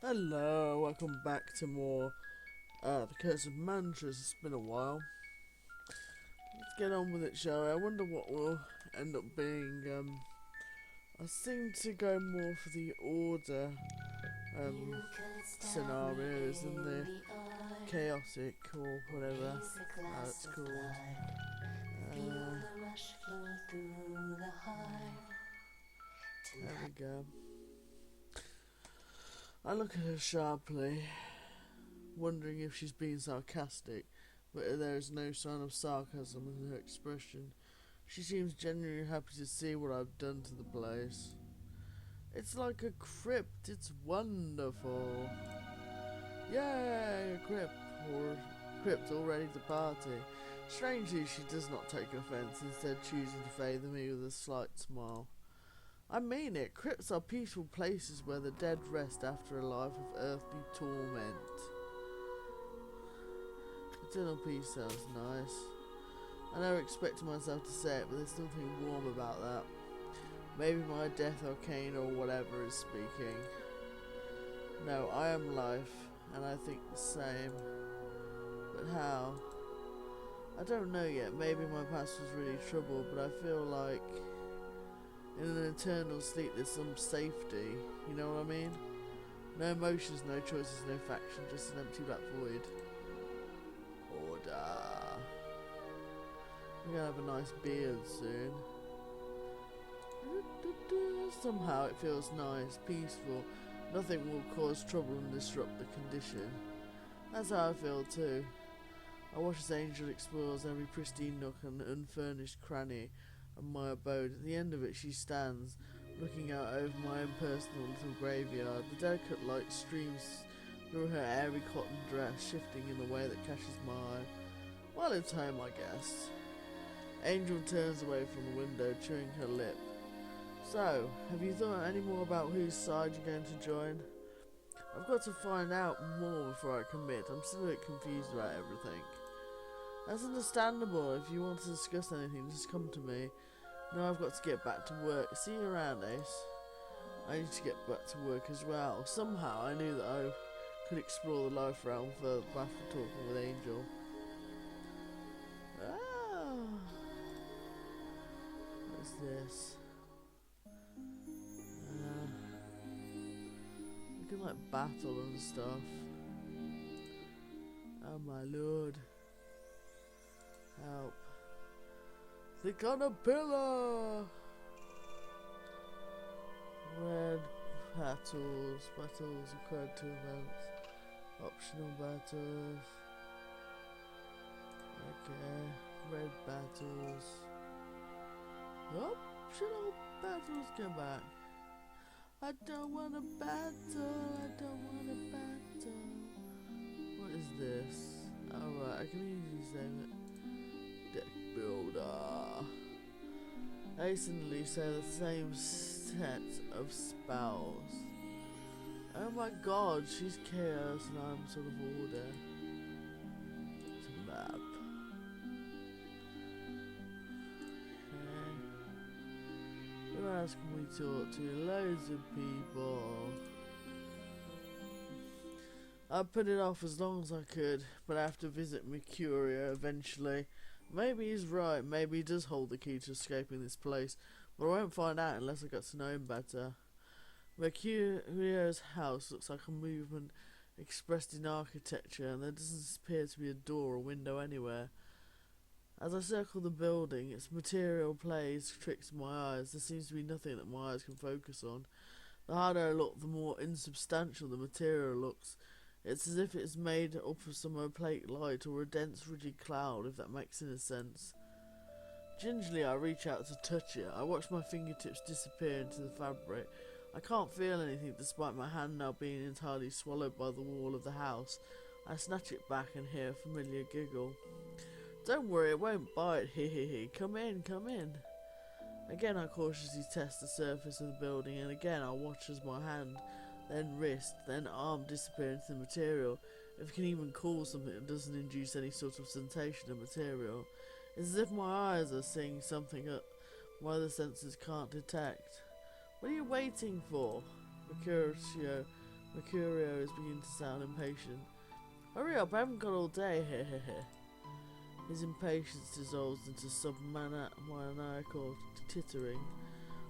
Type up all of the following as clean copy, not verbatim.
Hello, welcome back to more The Curse of Mantras. It's been a while. Let's get on with it, shall we? I wonder what will end up being. I seem to go more for the order scenarios than the chaotic or whatever it's called. There we go. I look at her sharply, wondering if she's being sarcastic, but there is no sign of sarcasm in her expression. She seems genuinely happy to see what I've done to the place. It's like a crypt, it's wonderful. Yay, a crypt all ready to party. Strangely, she does not take offence, instead choosing to favour me with a slight smile. I mean it, crypts are peaceful places where the dead rest after a life of earthly torment. Eternal peace sounds nice. I never expected myself to say it, but there's something warm about that. Maybe my death arcane or whatever is speaking. No, I am life, and I think the same. But how? I don't know yet. Maybe my past was really troubled, but I feel like in an eternal sleep there's some safety. You know what I mean? No emotions, no choices, no faction, just an empty black void. Order. We're gonna have a nice beard soon. Somehow it feels nice, peaceful. Nothing will cause trouble and disrupt the condition. That's how I feel too. I watch as Angel explores every pristine nook and unfurnished cranny of my abode. At the end of it she stands, looking out over my impersonal little graveyard. The delicate light streams through her airy cotton dress, shifting in a way that catches my eye. Well, it's home, I guess. Angel turns away from the window, chewing her lip. So, have you thought any more about whose side you're going to join? I've got to find out more before I commit. I'm still a bit confused about everything. That's understandable. If you want to discuss anything, just come to me. Now I've got to get back to work. See you around, Ace. I need to get back to work as well. Somehow I knew that I could explore the life realm further after talking with Angel. What's this? Looking like battle and stuff. Oh my lord. Help. Click on a pillar! Red battles. Battles required 2 events. Optional battles. Okay. Red battles. Optional battles, come back. I don't want a battle, I don't want a battle. What is this? Alright, I can easily save it. Deck builder. Ace and Elise are the same set of spells. Oh my god, she's chaos and I'm sort of order. It's a map. Who else can we talk to? Loads of people. I put it off as long as I could, but I have to visit Mercurio eventually. Maybe he's right, maybe he does hold the key to escaping this place, but I won't find out unless I get to know him better. Mercurio's house looks like a movement expressed in architecture, and there doesn't appear to be a door or window anywhere. As I circle the building, its material plays tricks in my eyes. There seems to be nothing that my eyes can focus on. The harder I look, the more insubstantial the material looks. It's as if it's made up of some opaque light or a dense rigid cloud, if that makes any sense. Gingerly I reach out to touch it. I watch my fingertips disappear into the fabric. I can't feel anything despite my hand now being entirely swallowed by the wall of the house. I snatch it back and hear a familiar giggle. Don't worry, it won't bite, he. Come in, come in. Again I cautiously test the surface of the building, and again I watch as my hand, then wrist, then arm disappear into the material. If you can even call something that doesn't induce any sort of sensation of material. It's as if my eyes are seeing something that my other senses can't detect. What are you waiting for? Mercutio Mercurio is beginning to sound impatient. Hurry up, I haven't got all day, hehehe. His impatience dissolves into submaniacal tittering.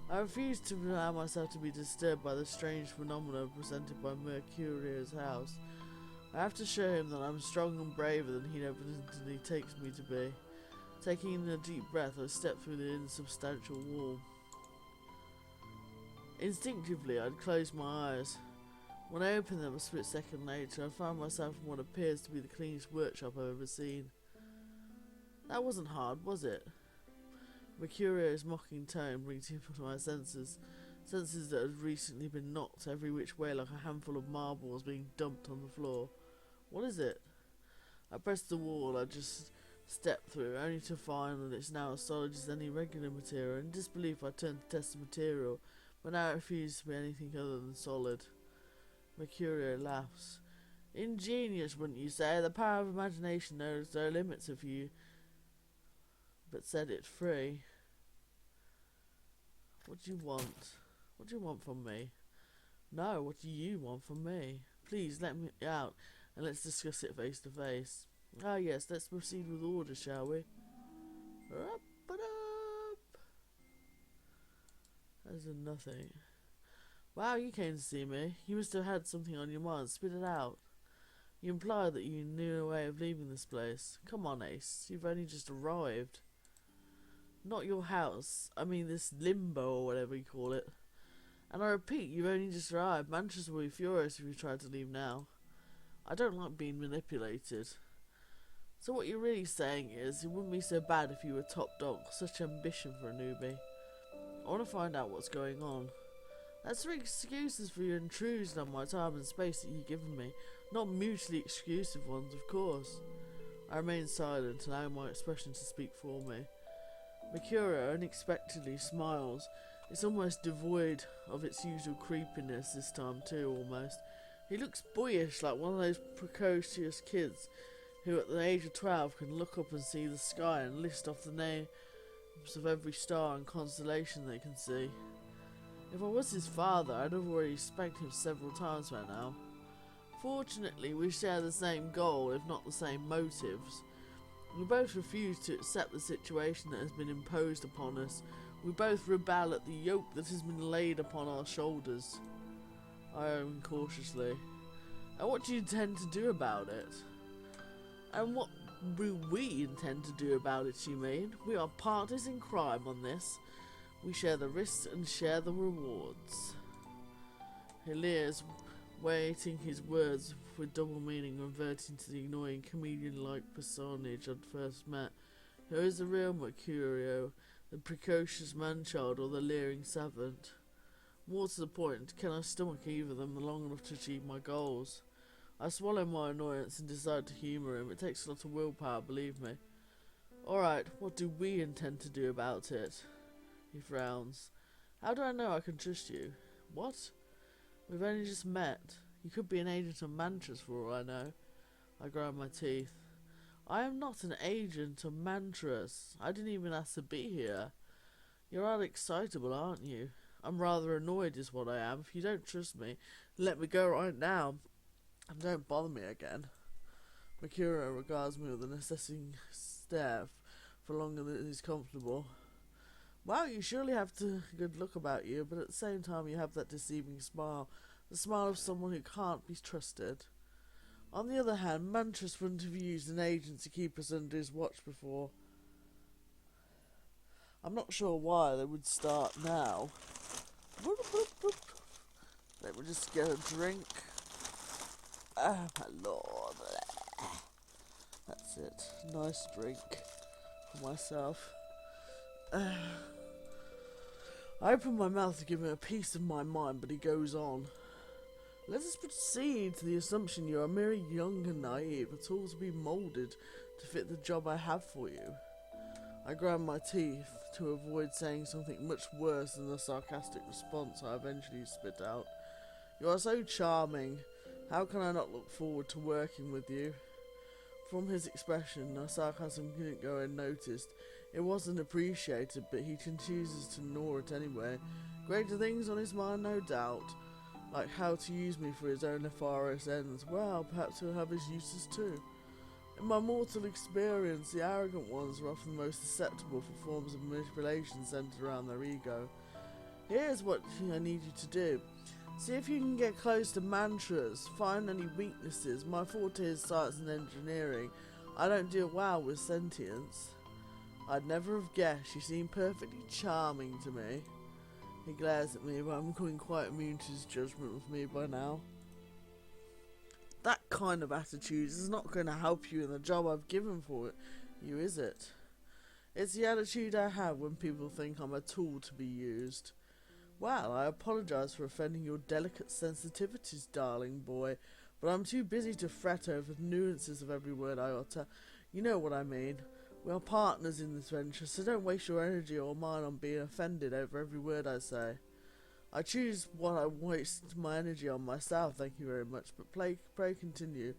I refuse to allow myself to be disturbed by the strange phenomena presented by Mercurio's house. I have to show him that I'm strong and braver than he evidently takes me to be. Taking in a deep breath, I step through the insubstantial wall. Instinctively, I'd close my eyes. When I opened them a split second later, I found myself in what appears to be the cleanest workshop I've ever seen. That wasn't hard, was it? Mercurio's mocking tone brings into my senses that had recently been knocked every which way like a handful of marbles being dumped on the floor. What is it? I pressed the wall I just stepped through, only to find that it's now as solid as any regular material. In disbelief I turned to test the material, but now it refuses to be anything other than solid. Mercurio laughs. Ingenious, wouldn't you say? The power of imagination knows no limits if you but set it free. What do you want? What do you want from me? No, what do you want from me? Please let me out and let's discuss it face to face. Ah yes, let's proceed with order, shall we? Up. There's a nothing. Wow, you came to see me. You must have had something on your mind. Spit it out. You imply that you knew a way of leaving this place. Come on, Ace. You've only just arrived. Not your house. I mean this limbo or whatever you call it. And I repeat, you've only just arrived. Manchester will be furious if you try to leave now. I don't like being manipulated. So what you're really saying is, it wouldn't be so bad if you were top dog. Such ambition for a newbie. I want to find out what's going on. That's three excuses for your intrusion on my time and space that you've given me. Not mutually exclusive ones, of course. I remain silent, allowing my expression to speak for me. Mercurio unexpectedly smiles. It's almost devoid of its usual creepiness this time too, almost. He looks boyish, like one of those precocious kids who at the age of 12 can look up and see the sky and list off the names of every star and constellation they can see. If I was his father, I'd have already spanked him several times by now. Fortunately, we share the same goal, if not the same motives. We both refuse to accept the situation that has been imposed upon us. We both rebel at the yoke that has been laid upon our shoulders. I own cautiously. And what do you intend to do about it? And what do we intend to do about it, you mean? We are partners in crime on this. We share the risks and share the rewards. He leers, weighting his words with double meaning, reverting to the annoying comedian-like personage I'd first met. Who is the real Mercurio, the precocious man-child or the leering savant? More to the point, can I stomach either of them long enough to achieve my goals? I swallow my annoyance and decide to humour him. It takes a lot of willpower, believe me. Alright, what do we intend to do about it? He frowns. How do I know I can trust you? What? We've only just met. You could be an agent of Mantras for all I know. I grind my teeth. I am not an agent of Mantras. I didn't even ask to be here. You're rather excitable, aren't you? I'm rather annoyed is what I am. If you don't trust me, let me go right now. And don't bother me again. Mercurio regards me with an assessing stare for longer than is comfortable. Wow, you surely have a good look about you, but at the same time you have that deceiving smile. The smile of someone who can't be trusted. On the other hand, Mantras wouldn't have used an agent to keep us under his watch before. I'm not sure why they would start now. Boop, boop, boop. Let me just get a drink. Oh my lord. That's it. Nice drink for myself. I open my mouth to give him a piece of my mind, but he goes on. Let us proceed to the assumption you are merely young and naive, a tool to be moulded to fit the job I have for you. I grind my teeth to avoid saying something much worse than the sarcastic response I eventually spit out. You are so charming. How can I not look forward to working with you? From his expression, the sarcasm couldn't go unnoticed. It wasn't appreciated, but he chooses to ignore it anyway. Greater things on his mind, no doubt. like how to use me for his own nefarious ends. Well, perhaps he'll have his uses too. In my mortal experience, the arrogant ones are often the most susceptible for forms of manipulation centered around their ego. Here's what I need you to do. See if you can get close to mantras, find any weaknesses. My forte is science and engineering. I don't deal well with sentience. I'd never have guessed. You seem perfectly charming to me. He glares at me, but I'm becoming quite immune to his judgment of me by now. That kind of attitude is not going to help you in the job I've given for you, is it? It's the attitude I have when people think I'm a tool to be used. Well, I apologise for offending your delicate sensitivities, darling boy, but I'm too busy to fret over the nuances of every word I utter. You know what I mean. We are partners in this venture, so don't waste your energy or mine on being offended over every word I say. I choose what I waste my energy on myself, thank you very much, but pray continue.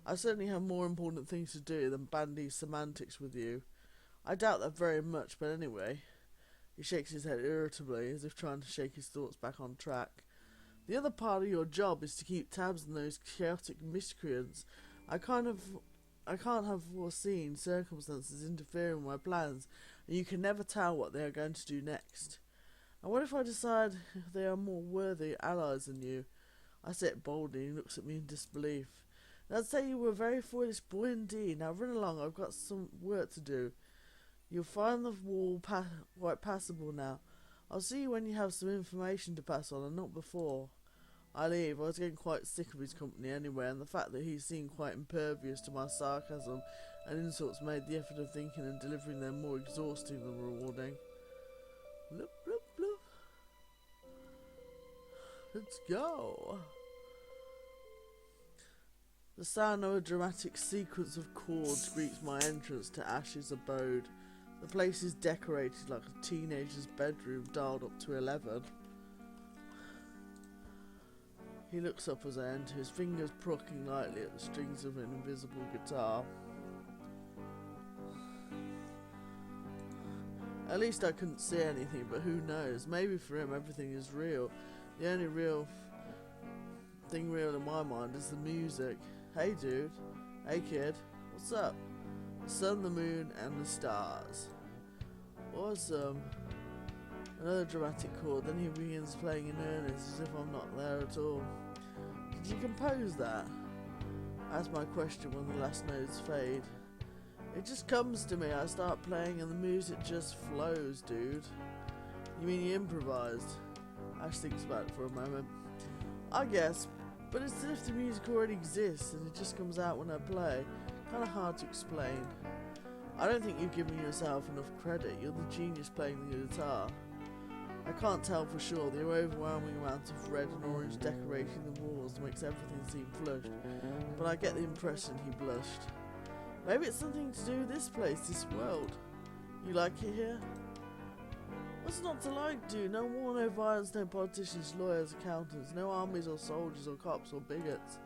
I certainly have more important things to do than bandy semantics with you. I doubt that very much, but anyway. He shakes his head irritably, as if trying to shake his thoughts back on track. The other part of your job is to keep tabs on those chaotic miscreants. I can't have foreseen circumstances interfering with my plans, and you can never tell what they are going to do next. And what if I decide they are more worthy allies than you? I say it boldly, and he looks at me in disbelief. And I'd say you were a very foolish boy indeed. Now run along, I've got some work to do. You'll find the wall quite passable now. I'll see you when you have some information to pass on, and not before. I leave. I was getting quite sick of his company anyway, and the fact that he seemed quite impervious to my sarcasm and insults made the effort of thinking and delivering them more exhausting than rewarding. Bloop, bloop, bloop. Let's go. The sound of a dramatic sequence of chords greets my entrance to Ash's abode. The place is decorated like a teenager's bedroom dialed up to 11. He looks up as I enter, his fingers plucking lightly at the strings of an invisible guitar. At least I couldn't see anything, but who knows? Maybe for him everything is real. The only real thing real in my mind is the music. Hey dude, hey kid, what's up? The sun, the moon, and the stars. Awesome. Another dramatic chord, then he begins playing in earnest as if I'm not there at all. Did you compose that? That's my question when the last notes fade. It just comes to me, I start playing and the music just flows, dude. You mean you improvised? Ash thinks about it for a moment. I guess, but it's as if the music already exists and it just comes out when I play. Kinda hard to explain. I don't think you've given yourself enough credit. You're the genius playing the guitar. I can't tell for sure. The overwhelming amount of red and orange decorating the walls makes everything seem flushed, but I get the impression he blushed. Maybe it's something to do with this place, this world. You like it here? What's not to like, dude? No war, no violence, no politicians, lawyers, accountants, no armies or soldiers or cops or bigots.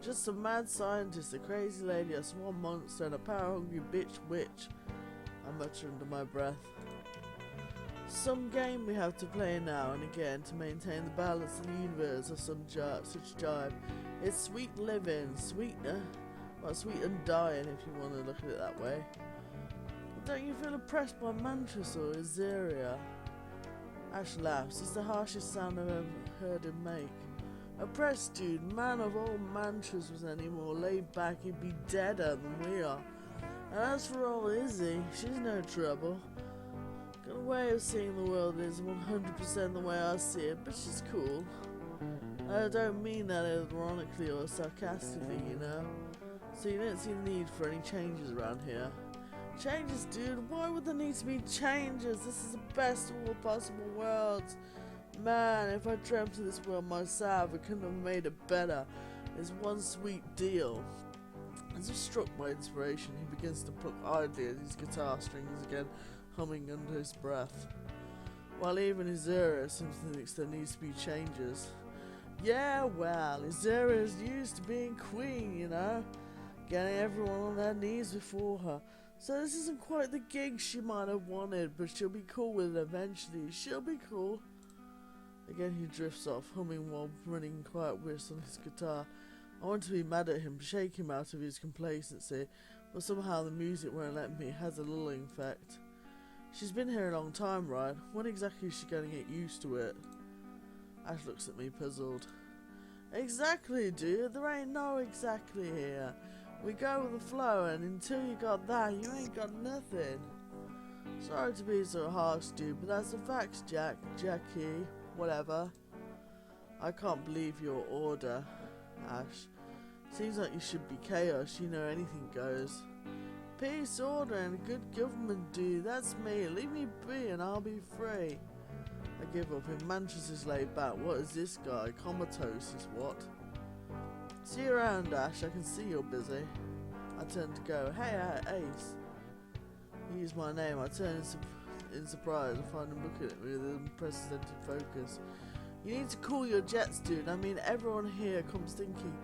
Just some mad scientist, a crazy lady, a swan monster, and a power-hungry bitch witch. I mutter under my breath. Some game we have to play now and again to maintain the balance of the universe of such jive. It's sweet living, sweeter. Well, sweet and dying if you want to look at it that way. But don't you feel oppressed by Mantras or Azaria? Ash laughs. It's the harshest sound I've ever heard him make. Oppressed, dude. Man of all Mantras was any more laid back, he'd be deader than we are. And as for old Izzy, she's no trouble. Got a way of seeing the world that is 100% the way I see it, but she's cool. I don't mean that ironically or sarcastically, you know. So you don't see the need for any changes around here. Changes, dude? Why would there need to be changes? This is the best of all possible worlds. Man, if I dreamt of this world myself, I couldn't have made it better. It's one sweet deal. As if struck by inspiration, he begins to pluck idly at his guitar strings again, humming under his breath. While even Azura seems to think there needs to be changes. Yeah, well, Azura is used to being queen, you know, getting everyone on their knees before her. So this isn't quite the gig she might have wanted, but she'll be cool with it eventually. She'll be cool. Again he drifts off, humming while running quiet whist on his guitar. I want to be mad at him, shake him out of his complacency, but somehow the music won't let me. It has a lulling effect. She's been here a long time, right? When exactly is she going to get used to it? Ash looks at me puzzled. Exactly, dude. There ain't no exactly here. We go with the flow, and until you got that, you ain't got nothing. Sorry to be so harsh, dude, but that's the facts, Jackie, whatever. I can't believe your order, Ash. Seems like you should be chaos, you know anything goes. Peace, order, and a good government, dude. That's me. Leave me be and I'll be free. I give up. If Manchester's laid back, what is this guy? Comatose is what? See you around, Ash. I can see you're busy. I turn to go. Hey, Ace. He used my name. I turn in surprise and find him looking at me with an unprecedented focus. You need to cool your jets, dude. I mean, everyone here comes thinking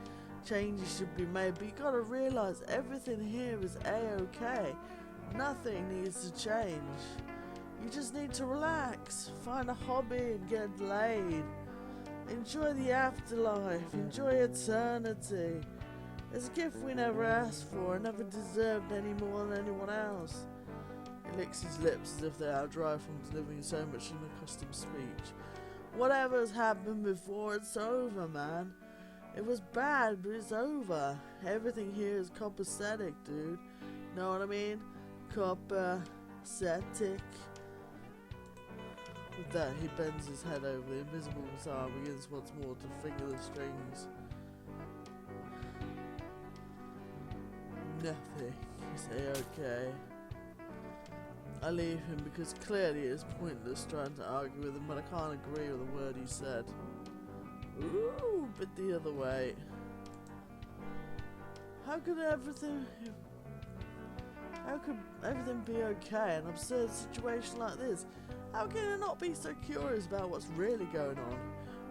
changes should be made, but you gotta realise everything here is A-OK. Nothing needs to change. You just need to relax, find a hobby and get laid. Enjoy the afterlife, enjoy eternity. It's a gift we never asked for and never deserved any more than anyone else. He licks his lips as if they are dry from delivering so much unaccustomed speech. Whatever's happened before, it's over, man. It was bad, but it's over. Everything here is copacetic, dude. Know what I mean? Copacetic. With that, he bends his head over. The invisible guitar begins once more to finger the strings. Nothing is A-OK. I leave him because clearly it is pointless trying to argue with him, but I can't agree with a word he said. Ooh, but the other way. How could everything be okay in an absurd situation like this? How can I not be so curious about what's really going on?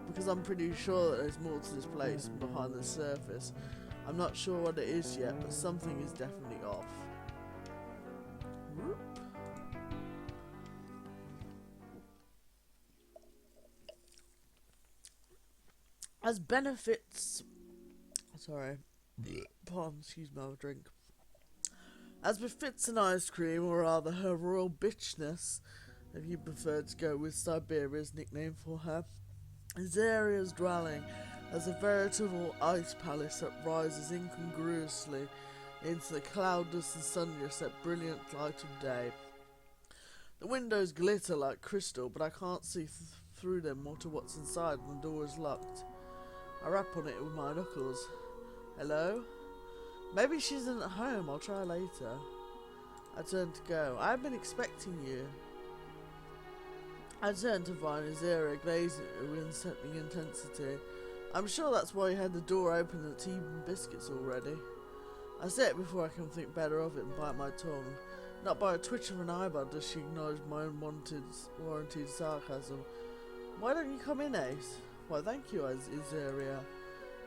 Because I'm pretty sure that there's more to this place behind the surface. I'm not sure what it is yet, but something is definitely off. Whoop. As benefits, excuse me, I'll drink. As befits an ice cream, or rather her royal bitchness, if you prefer to go with Siberia's nickname for her, Azaria's dwelling as a veritable ice palace that rises incongruously into the cloudless and sun-set brilliant light of day. The windows glitter like crystal, but I can't see through them or to what's inside, and the door is locked. I rap on it with my knuckles. Hello? Maybe she isn't at home. I'll try later. I turn to go. I've been expecting you. I turn to find Azaria glazing with unsettling intensity. I'm sure that's why you had the door open and the tea and biscuits already. I say it before I can think better of it and bite my tongue. Not by a twitch of an eyebrow does she acknowledge my unwarranted sarcasm. Why don't you come in, Ace? Why, thank you, Azaria.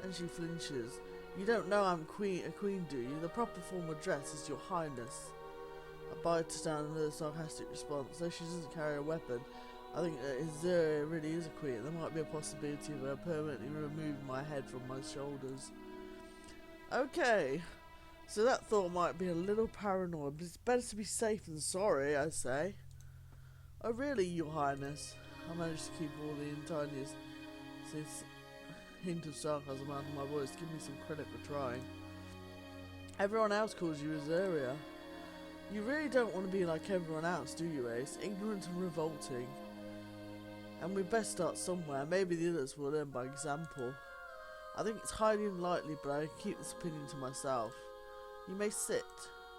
And she flinches. You don't know I'm a queen, do you? The proper form of dress is your highness. I bite down another sarcastic response. Though she doesn't carry a weapon, I think that Azaria really is a queen. There might be a possibility of her permanently removing my head from my shoulders. Okay, so that thought might be a little paranoid, but it's better to be safe than sorry, I say. Oh really, your highness? I managed to keep all the tiniest hint of sarcasm out of my voice. Give me some credit for trying. Everyone else calls you Azaria. You really don't want to be like everyone else, do you, Ace? Ignorant and revolting. And we best start somewhere. Maybe the others will learn by example. I think it's highly unlikely, but I keep this opinion to myself. You may sit.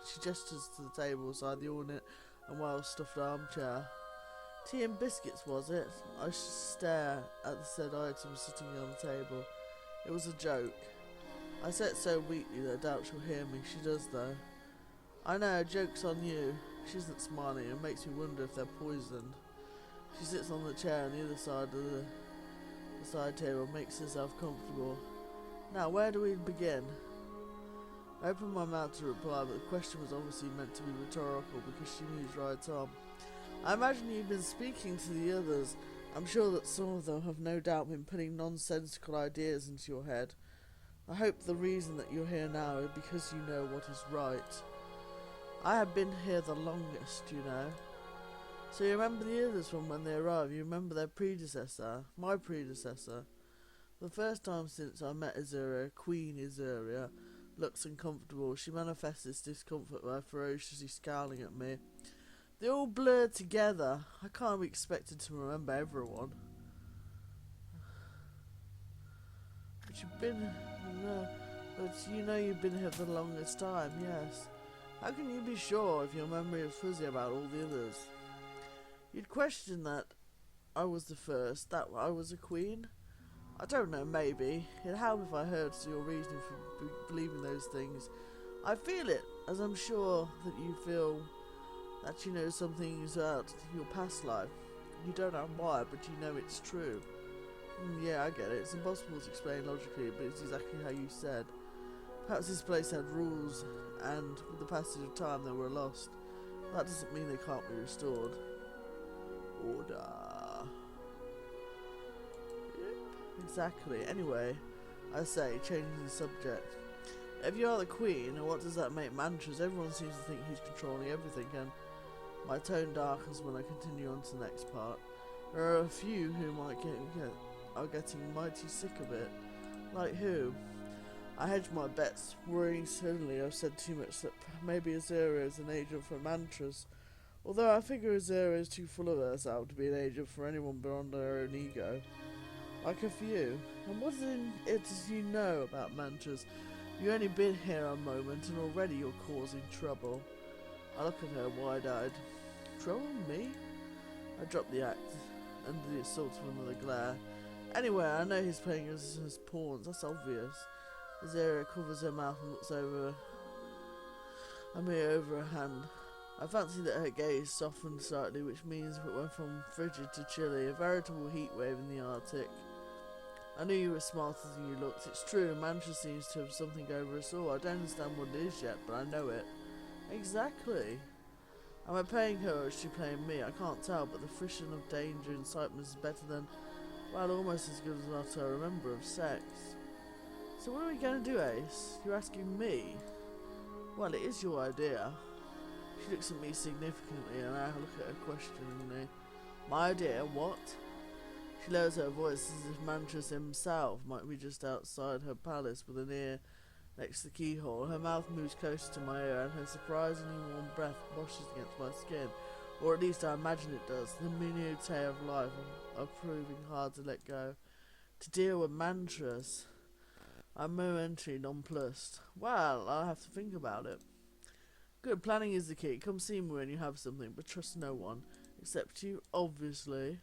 She gestures to the table beside the ornate and well-stuffed armchair. Tea and biscuits, was it? I stare at the said item sitting on the table. It was a joke. I say it so weakly that I doubt she'll hear me. She does, though. I know, joke's on you. She isn't smiling. It makes me wonder if they're poisoned. She sits on the chair on the other side of the side table and makes herself comfortable. Now, where do we begin? I opened my mouth to reply, but the question was obviously meant to be rhetorical because she moves right on. I imagine you've been speaking to the others I'm sure that some of them have no doubt been putting nonsensical ideas into your head. I hope the reason that you're here now is because you know what is right. I have been here the longest, you know. So you remember the others from when they arrived, you remember their predecessor, my predecessor. For the first time since I met Azura, Queen Azura looks uncomfortable. She manifests this discomfort by ferociously scowling at me. They all blurred together. I can't be expected to remember everyone. But you've been... No, but you know you've been here for the longest time, yes. How can you be sure if your memory is fuzzy about all the others? You'd question that I was the first, that I was a queen? I don't know, maybe. It'd help if I heard your reasoning for believing those things. I feel it, as I'm sure that you feel that you know some things about your past life. You don't know why, but you know it's true. Yeah, I get it. It's impossible to explain logically, but it's exactly how you said. Perhaps this place had rules, and with the passage of time they were lost. That doesn't mean they can't be restored. Order. Exactly. Anyway, I say, changing the subject. If you are the queen, what does that make Mantras? Everyone seems to think he's controlling everything, and my tone darkens when I continue on to the next part. There are a few who might are getting mighty sick of it. Like who? I hedge my bets, worrying suddenly I've said too much that maybe Azura is an agent for Mantras. Although I figure Azura is too full of herself to be an agent for anyone beyond her own ego. Like a few. And what in it does you know about Mantras? You've only been here a moment and already you're causing trouble. I look at her wide-eyed. Trouble me? I drop the act under the assault of another glare. Anyway, I know he's playing us as pawns, that's obvious. Azura covers her mouth and looks over at me over her hand. I fancy that her gaze softened slightly, which means it went from frigid to chilly, a veritable heat wave in the Arctic. I knew you were smarter than you looked. It's true, Mantra seems to have something over us all. I don't understand what it is yet, but I know it. Exactly. Am I playing her or is she playing me? I can't tell, but the friction of danger and excitement is better than, well, almost as good as what I remember of sex. So what are we going to do, Ace? You're asking me? Well, it is your idea. She looks at me significantly and I look at her questioningly. My idea? What? She lowers her voice as if Mantras himself might be just outside her palace with an ear next to the keyhole. Her mouth moves closer to my ear and her surprisingly warm breath washes against my skin. Or at least I imagine it does. The minutiae of life are proving hard to let go. To deal with Mantras. I'm momentarily nonplussed. Well, I'll have to think about it. Good, planning is the key. Come see me when you have something, but trust no one. Except you, obviously.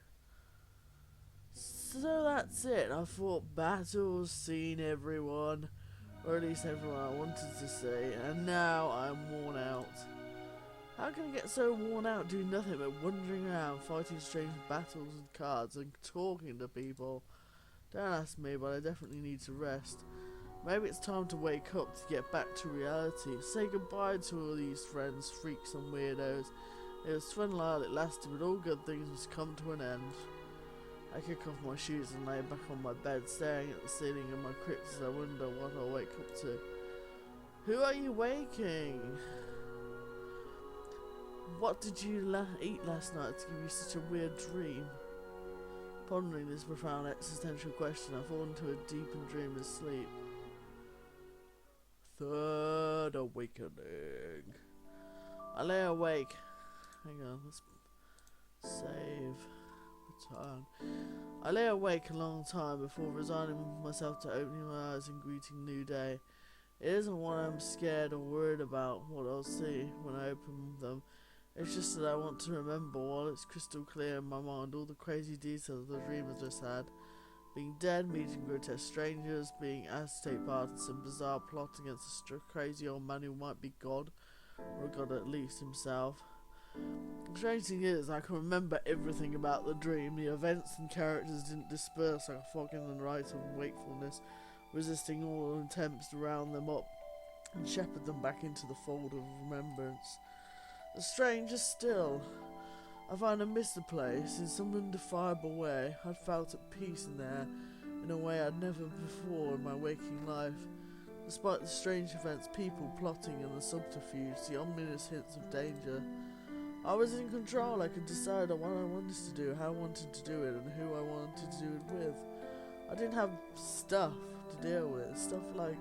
So that's it. I fought battles, seen everyone. Or at least everyone I wanted to see. And now I'm worn out. How can I get so worn out doing nothing but wandering around, fighting strange battles and cards and talking to people? Don't ask me, but I definitely need to rest. Maybe it's time to wake up to get back to reality. Say goodbye to all these friends, freaks and weirdos. It was fun while it lasted, but all good things must come to an end. I kick off my shoes and lay back on my bed, staring at the ceiling in my crypt as I wonder what I'll wake up to. Who are you waking? What did you eat last night to give you such a weird dream? Pondering this profound existential question, I fall into a deep and dreamless sleep. Third awakening. I lay awake. Hang on, let's save. Return. I lay awake a long time before resigning myself to opening my eyes and greeting new day. It isn't what I'm scared or worried about what I'll see when I open them. It's just that I want to remember while it's crystal clear in my mind all the crazy details of the dream I just had. Being dead, meeting grotesque strangers, being asked to take part in some bizarre plot against a crazy old man who might be God, or God at least himself. The strange thing is, I can remember everything about the dream. The events and characters didn't disperse like a fog in the night of wakefulness, resisting all attempts to round them up and shepherd them back into the fold of remembrance. The strangest still, I find I miss the place in some indefinable way. I'd felt at peace in there in a way I'd never before in my waking life. Despite the strange events, people plotting and the subterfuge, the ominous hints of danger, I was in control. I could decide on what I wanted to do, how I wanted to do it, and who I wanted to do it with. I didn't have stuff to deal with. Stuff like...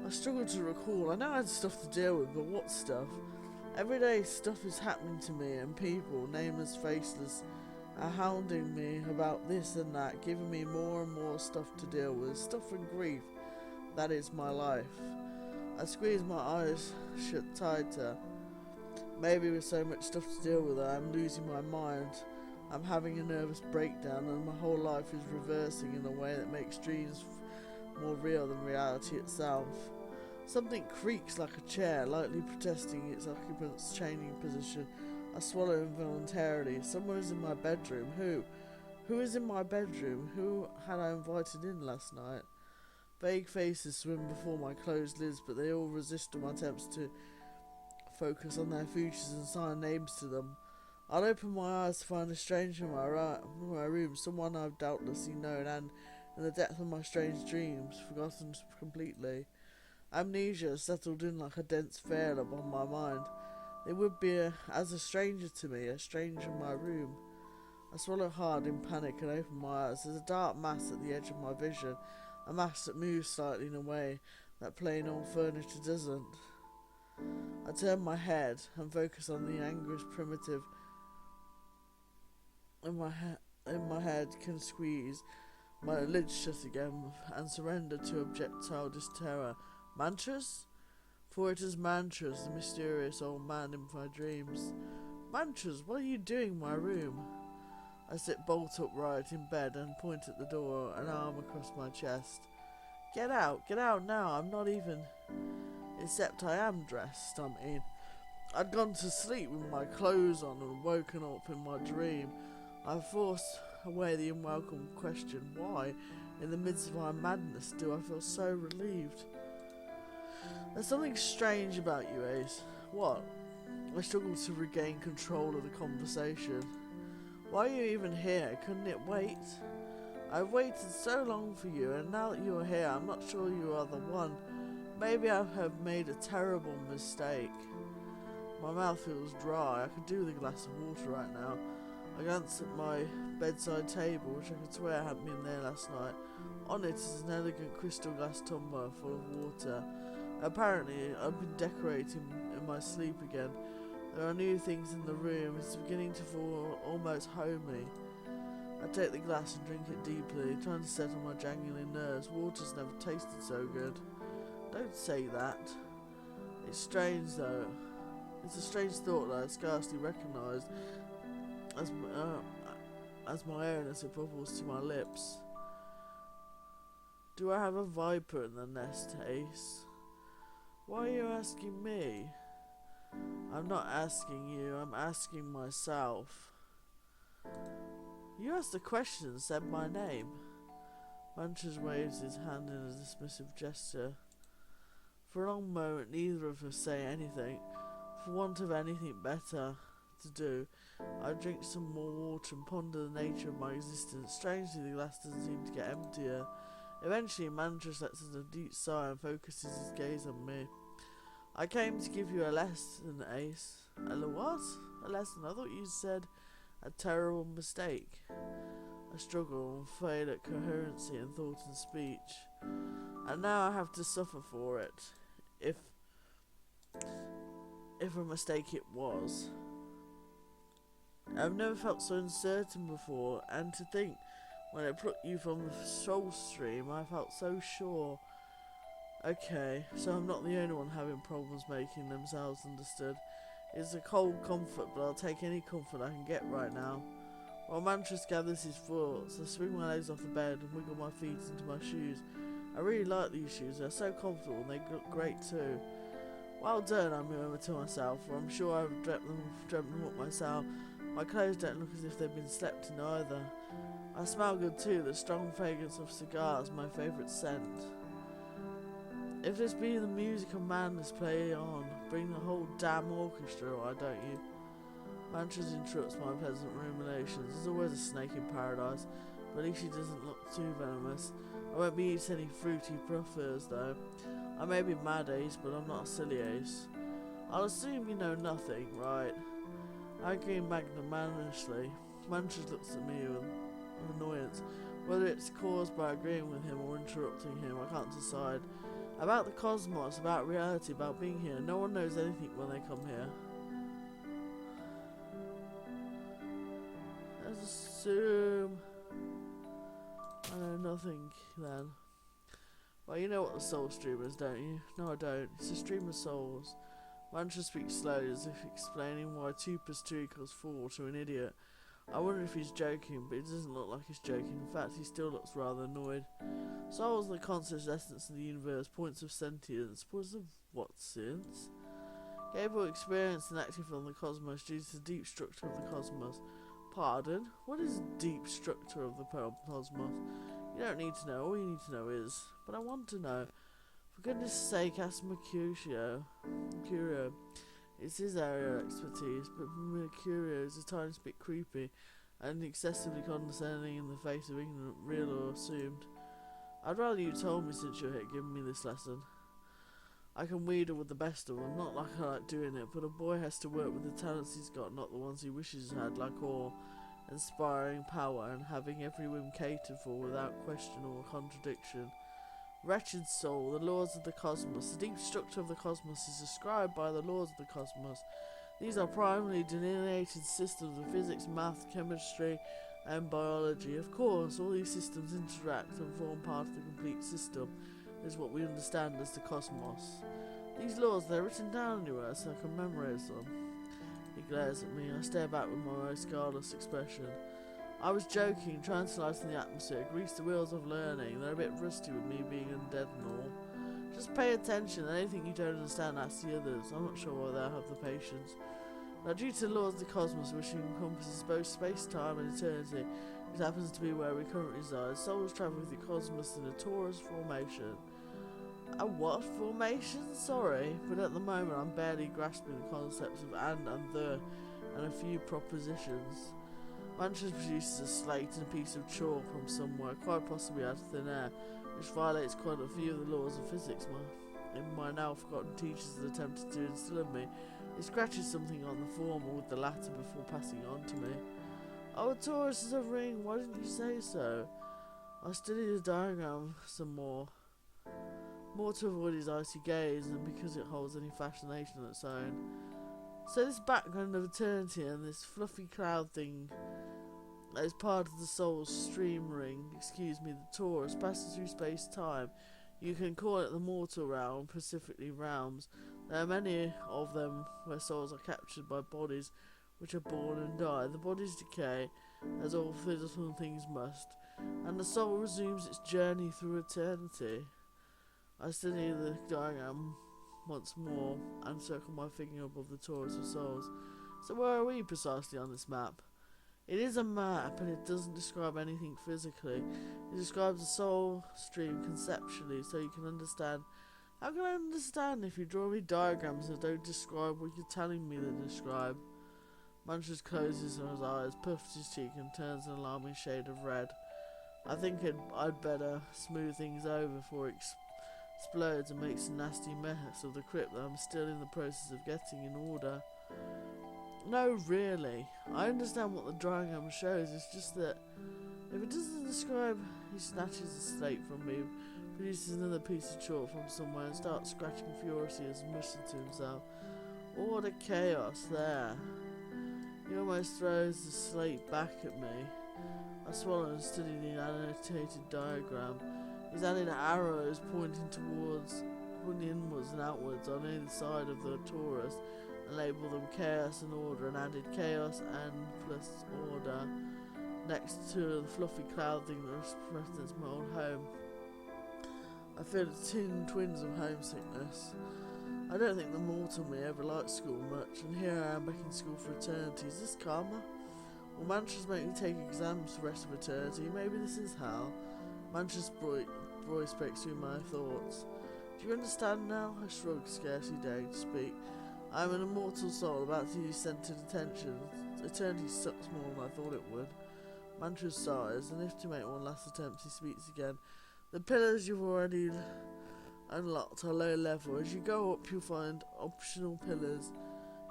I struggle to recall. I know I had stuff to deal with, but what stuff? Everyday stuff is happening to me, and people, nameless, faceless, are hounding me about this and that, giving me more and more stuff to deal with. Stuff and grief. That is my life. I squeeze my eyes shut tighter. Maybe with so much stuff to deal with, I'm losing my mind. I'm having a nervous breakdown, and my whole life is reversing in a way that makes dreams more real than reality itself. Something creaks like a chair, lightly protesting its occupant's changing position. I swallow involuntarily. Someone is in my bedroom. Who? Who is in my bedroom? Who had I invited in last night? Vague faces swim before my closed lids, but they all resist my attempts to focus on their features and assign names to them. I'll open my eyes to find a stranger in my room, someone I've doubtlessly known and, in the depth of my strange dreams, forgotten completely. Amnesia settled in like a dense veil upon my mind. It would be as a stranger to me, a stranger in my room. I swallow hard in panic and open my eyes. There's a dark mass at the edge of my vision, a mass that moves slightly in a way that plain old furniture doesn't. I turn my head and focus on the anguish primitive in my head can squeeze my lids shut again and surrender to objectile terror. Mantras? For it is Mantras, the mysterious old man in my dreams. Mantras, what are you doing in my room? I sit bolt upright in bed and point at the door, an arm across my chest. Get out now, I'm not even... Except I am dressed, I mean. I'd gone to sleep with my clothes on and woken up in my dream. I forced away the unwelcome question, why, in the midst of my madness, do I feel so relieved? There's something strange about you, Ace. What? I struggled to regain control of the conversation. Why are you even here? Couldn't it wait? I've waited so long for you, and now that you are here, I'm not sure you are the one. Maybe I have made a terrible mistake. My mouth feels dry. I could do with a glass of water right now. I glance at my bedside table, which I could swear hadn't been there last night. On it is an elegant crystal glass tumbler full of water. Apparently, I've been decorating in my sleep again. There are new things in the room. It's beginning to feel almost homely. I take the glass and drink it deeply, trying to settle my jangling nerves. Water's never tasted so good. Don't say that. It's strange, though. It's a strange thought that I scarcely recognised as my own as it bubbles to my lips. Do I have a viper in the nest, Ace? Why are you asking me? I'm not asking you, I'm asking myself. You asked a question and said my name. Mantras waves his hand in a dismissive gesture. For a long moment neither of us say anything. For want of anything better to do, I drink some more water and ponder the nature of my existence. Strangely, the glass doesn't seem to get emptier. Eventually, Mantras lets out a deep sigh and focuses his gaze on me. I came to give you a lesson, Ace. A what? A lesson? I thought you said a terrible mistake. I struggle and fail at coherency in thought and speech. And now I have to suffer for it. If a mistake it was. I've never felt so uncertain before, and to think, when I plucked you from the soul stream, I felt so sure. Okay, so I'm not the only one having problems making themselves understood. It's a cold comfort, but I'll take any comfort I can get right now. While Mantras gathers his thoughts, I swing my legs off the bed and wiggle my feet into my shoes. I really like these shoes, they're so comfortable and they look great too. Well done, I murmur to myself, for I'm sure I've dreamt them up myself. My clothes don't look as if they've been slept in either. I smell good too, the strong fragrance of cigars, my favourite scent. If this be the music of madness, play on. Bring the whole damn orchestra, why don't you? Manchas interrupts my pleasant ruminations. There's always a snake in paradise, but at least she doesn't look too venomous. I won't be eating any fruity profers though. I may be mad Ace, but I'm not a silly Ace. I'll assume you know nothing, right? I agree magnanimously. Manchas looks at me with annoyance. Whether it's caused by agreeing with him or interrupting him, I can't decide. About the cosmos, about reality, about being here. No one knows anything when they come here. Let's assume I know nothing then. Well, you know what the soul stream is, don't you? No, I don't. It's a stream of souls. Manchas speaks slowly, as if explaining why 2 + 2 = 4 to an idiot. I wonder if he's joking, but it doesn't look like he's joking. In fact, he still looks rather annoyed. Souls are the conscious essence of the universe, points of sentience. Points of what sense? Capable of experience and acting from the cosmos due to the deep structure of the cosmos. Pardon? What is the deep structure of the cosmos? You don't need to know. All you need to know is... But I want to know. For goodness sake, ask Mercutio. It's his area of expertise, but Mercurio is a tiny bit creepy and excessively condescending in the face of ignorant, real or assumed. I'd rather you told me since you're here giving me this lesson. I can wheedle with the best of them, not like I like doing it, but a boy has to work with the talents he's got, not the ones he wishes he had, like awe, inspiring power, and having every whim catered for without question or contradiction. Wretched soul, the laws of the cosmos. The deep structure of the cosmos is described by the laws of the cosmos. These are primarily delineated systems of physics, math, chemistry, and biology. Of course, all these systems interact and form part of the complete system. This is what we understand as the cosmos. These laws, they're written down anywhere, so I can memorize them. He glares at me. I stare back with my most scarless expression. I was joking, trying to lighten the atmosphere, grease the wheels of learning. They're a bit rusty with me being undead and all. Just pay attention, anything you don't understand, ask the others. I'm not sure whether I have the patience. Now, due to the laws of the cosmos, which encompasses both space, time, and eternity, it happens to be where we currently reside. Souls travel with the cosmos in a torus formation. A what formation? Sorry, but at the moment I'm barely grasping the concepts of and the, and a few propositions. Manchas produces a slate and a piece of chalk from somewhere, quite possibly out of thin air, which violates quite a few of the laws of physics my now forgotten teachers have attempted to instill in me. He scratches something on the former with the latter before passing it on to me. Oh, a torus is a ring, why didn't you say so? I studied the diagram some more to avoid his icy gaze, and because it holds any fascination of its own. So this background of eternity and this fluffy cloud thing that is part of the soul's stream ring, the torus, passes through space-time. You can call it the mortal realm, specifically realms. There are many of them where souls are captured by bodies which are born and die. The bodies decay, as all physical things must, and the soul resumes its journey through eternity. I study the diagram once more and circle my finger above the torus of souls. So where are we precisely on this map? It is a map, and it doesn't describe anything physically. It describes the soul stream conceptually, so you can understand. How can I understand if you draw me diagrams that don't describe what you're telling me they describe? Manchas closes his eyes, puffs his cheek, and turns an alarming shade of red. I think I'd better smooth things over before it explodes and makes a nasty mess of the crypt that I'm still in the process of getting in order. No, really. I understand what the diagram shows, it's just that if it doesn't describe... He snatches a slate from me, produces another piece of chalk from somewhere and starts scratching furiously as muttering to himself. What a chaos there. He almost throws the slate back at me. I swallow and study the annotated diagram. He's added arrows pointing inwards and outwards on either side of the torus, and labelled them chaos and order, and added chaos and plus order next to the fluffy cloud thing that represents my old home. I feel the twins of homesickness. I don't think the mortal me ever liked school much, and here I am back in school for eternity. Is this karma? Will Manchas make me take exams for the rest of eternity? Maybe this is hell. Manchas breaks through my thoughts. Do you understand now? I shrugged, scarcely daring to speak. I am an immortal soul about to use centered attention. Eternity sucks more than I thought it would. Mantra sighs, and if to make one last attempt, he speaks again. The pillars you've already unlocked are low level. As you go up, you'll find optional pillars.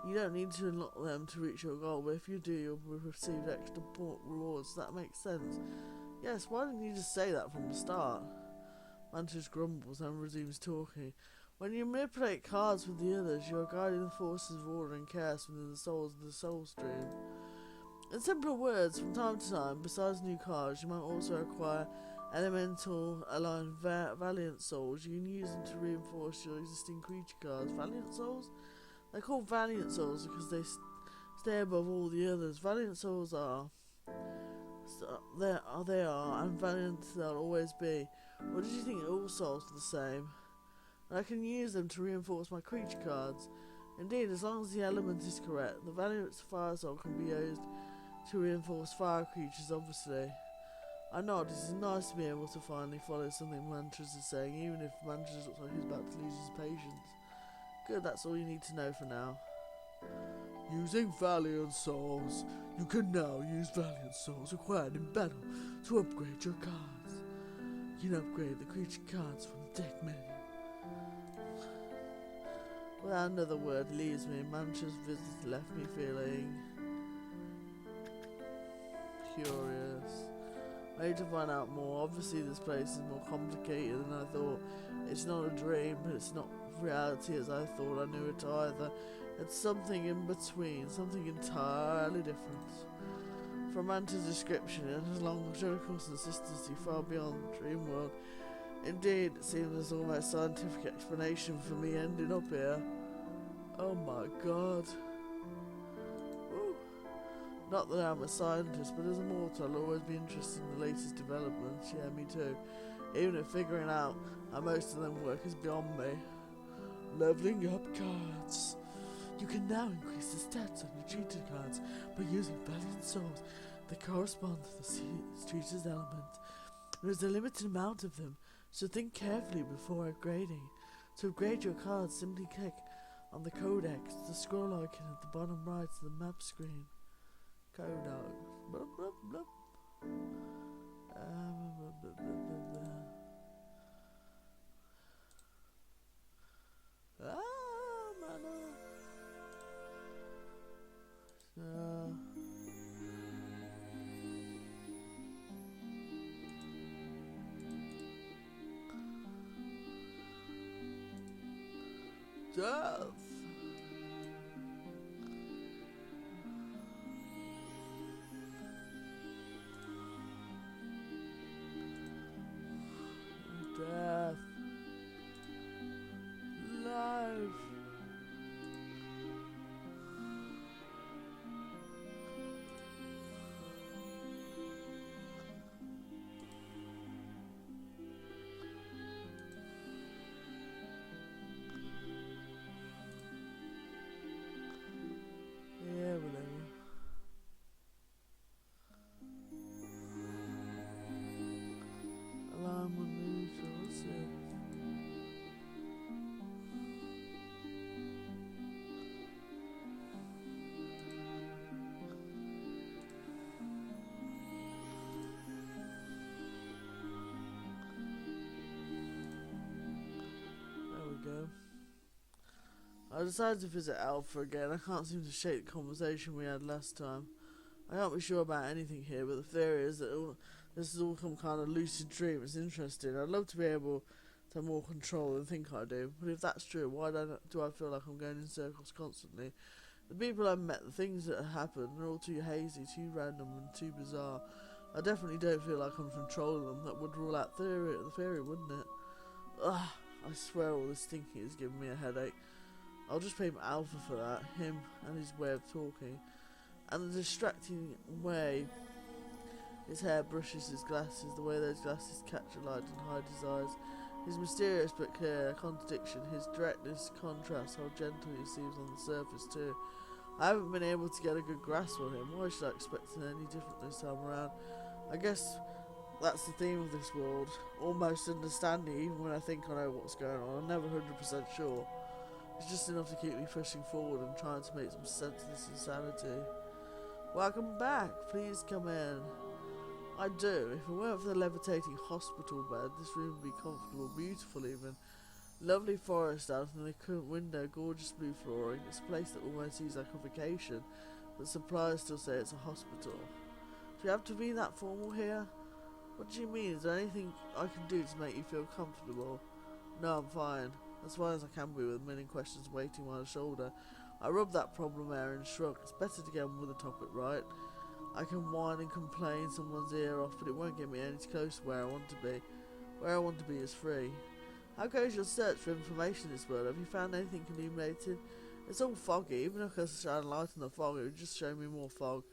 You don't need to unlock them to reach your goal, but if you do, you'll receive extra rewards. That makes sense. Yes, why didn't you just say that from the start? Mantis grumbles and resumes talking. When you manipulate cards with the others, you are guiding the forces of order and chaos within the souls of the soul stream. In simpler words, from time to time, besides new cards, you might also acquire elemental aligned valiant souls. You can use them to reinforce your existing creature cards. Valiant souls? They're called valiant souls because they stay above all the others. Valiant souls are. They are, and valiant they'll always be. Or did you think all souls are the same? And I can use them to reinforce my creature cards. Indeed, as long as the element is correct, the valiant fire soul can be used to reinforce fire creatures, obviously. I nod. It is nice to be able to finally follow something Mantras is saying, even if Mantras looks like he's about to lose his patience. Good, that's all you need to know for now. Using Valiant Souls. You can now use Valiant Souls acquired in battle to upgrade your cards. You can upgrade the creature cards from the deck menu. Without another word leaves me, Mantra's visit left me feeling curious. I need to find out more. Obviously this place is more complicated than I thought. It's not a dream, but it's not reality as I thought I knew it either. It's something in between, something entirely different. From Manta's description, it has logical consistency far beyond the dream world. Indeed, it seems there's almost scientific explanation for me ending up here. Oh my god. Woo. Not that I'm a scientist, but as a mortal I'll always be interested in the latest developments. Yeah, me too. Even if figuring out how most of them work is beyond me. Leveling up cards. You can now increase the stats on your treated cards by using Valiant Souls that correspond to the treated element. There is a limited amount of them, so think carefully before upgrading. To upgrade your cards, simply click on the codex, the scroll icon at the bottom right of the map screen. Codex. Blah, blah, blah. Blah, blah, blah, blah, blah. Death. Death. Life. Yeah, whatever. Alarm on neutral set. There we go. I decided to visit Alpha again. I can't seem to shake the conversation we had last time. I can't be sure about anything here, but the theory is that this has all come kind of lucid dream. It's interesting. I'd love to be able to have more control than think I do. But if that's true, why do I feel like I'm going in circles constantly? The people I've met, the things that have happened, are all too hazy, too random, and too bizarre. I definitely don't feel like I'm controlling them. That would rule out the theory, wouldn't it? Ugh, I swear all this thinking is giving me a headache. I'll just blame Alpha for that, him and his way of talking, and the distracting way his hair brushes his glasses, the way those glasses catch a light and hide his eyes, his mysterious but clear contradiction, his directness, contrast, how gentle he seems on the surface too. I haven't been able to get a good grasp on him. Why should I expect any different this time around? I guess that's the theme of this world, almost understanding even when I think I know what's going on. I'm never 100% sure. It's just enough to keep me pushing forward and trying to make some sense of this insanity. Welcome back. Please come in. I do. If it weren't for the levitating hospital bed, this room would be comfortable, beautiful even. Lovely forest out in the current window, gorgeous blue flooring. It's a place that almost seems like a vacation, but suppliers still say it's a hospital. Do you have to be that formal here? What do you mean? Is there anything I can do to make you feel comfortable? No, I'm fine. As fine as I can be with a million questions waiting on my shoulder. I rub that problem air and shrug. It's better to get on with the topic, right? I can whine and complain someone's ear off, but it won't get me any closer to where I want to be. Where I want to be is free. How goes your search for information in this world? Have you found anything illuminated? It's all foggy. Even if I shine light on the fog, it would just show me more fog.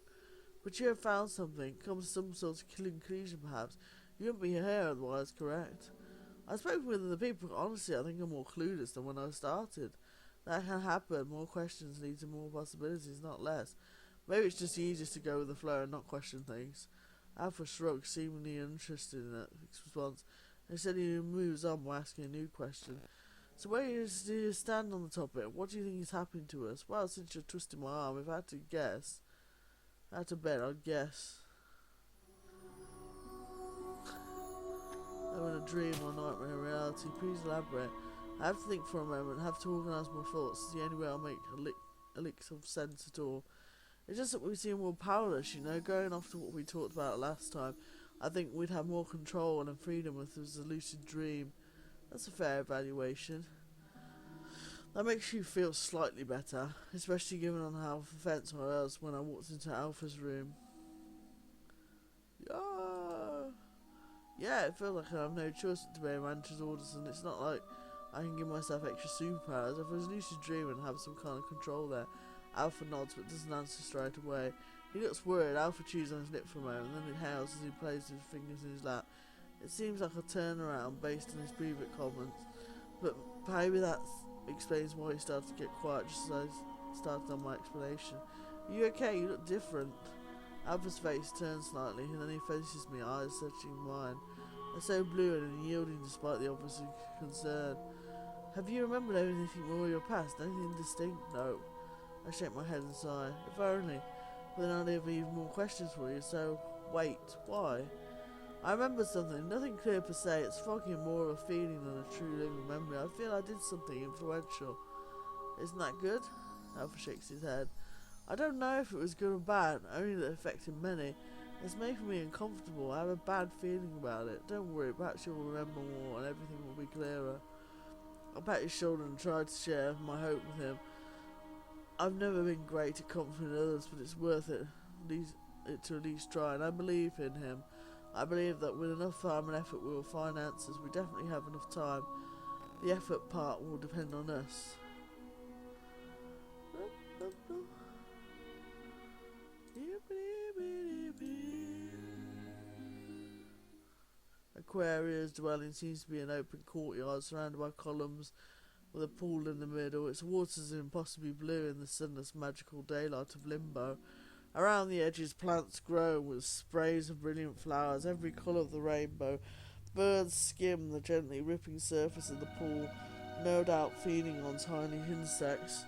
But you have found something. Come to some sort of conclusion, perhaps. You wouldn't be here otherwise, correct? I've spoken with other people. Honestly, I think I'm more clueless than when I started. That can happen. More questions lead to more possibilities, not less. Maybe it's just easier to go with the flow and not question things. Alpha shrugged, seemingly uninterested in that response. Instead, he moves on by asking a new question. So where do you stand on the topic? What do you think is happening to us? Well, since you're twisting my arm, if I had to guess, I'd guess. I'm in a dream or nightmare reality. Please elaborate. I have to think for a moment. I have to organise my thoughts. It's the only way I'll make a lick of sense at all. It's just that we seem more powerless, you know, going off to what we talked about last time. I think we'd have more control and freedom if it was a lucid dream. That's a fair evaluation. That makes you feel slightly better, especially given on how offense I was when I walked into Alpha's room. Yeah, it feels like I have no choice but to obey Mantra's orders, and it's not like I can give myself extra superpowers. If I was lucid dreaming and have some kind of control there. Alpha nods but doesn't answer straight away. He looks worried. Alpha chews on his lip for a moment, and then he hails as he places his fingers in his lap. It seems like a turnaround based on his previous comments, but maybe that explains why he started to get quiet just as I started on my explanation. Are you okay? You look different. Alpha's face turns slightly, and then he faces me, eyes searching mine. They're so blue and unyielding despite the obvious concern. Have you remembered anything from your past? Anything distinct? No. I shake my head and sigh. If only. But then I'd have even more questions for you, so wait, why? I remember something, nothing clear per se. It's foggy and more of a feeling than a true living memory. I feel I did something influential. Isn't that good? Alpha shakes his head. I don't know if it was good or bad, only that it affected many. It's making me uncomfortable. I have a bad feeling about it. Don't worry, perhaps you'll remember more and everything will be clearer. I pat his shoulder and tried to share my hope with him. I've never been great at comforting others, but it's worth it, to at least try, and I believe in him. I believe that with enough time and effort we will find answers. We definitely have enough time. The effort part will depend on us. Aquaria's dwelling seems to be an open courtyard surrounded by columns with a pool in the middle. Its waters are impossibly blue in the sunless magical daylight of limbo. Around the edges plants grow with sprays of brilliant flowers, every colour of the rainbow. Birds skim the gently rippling surface of the pool, no doubt feeding on tiny insects.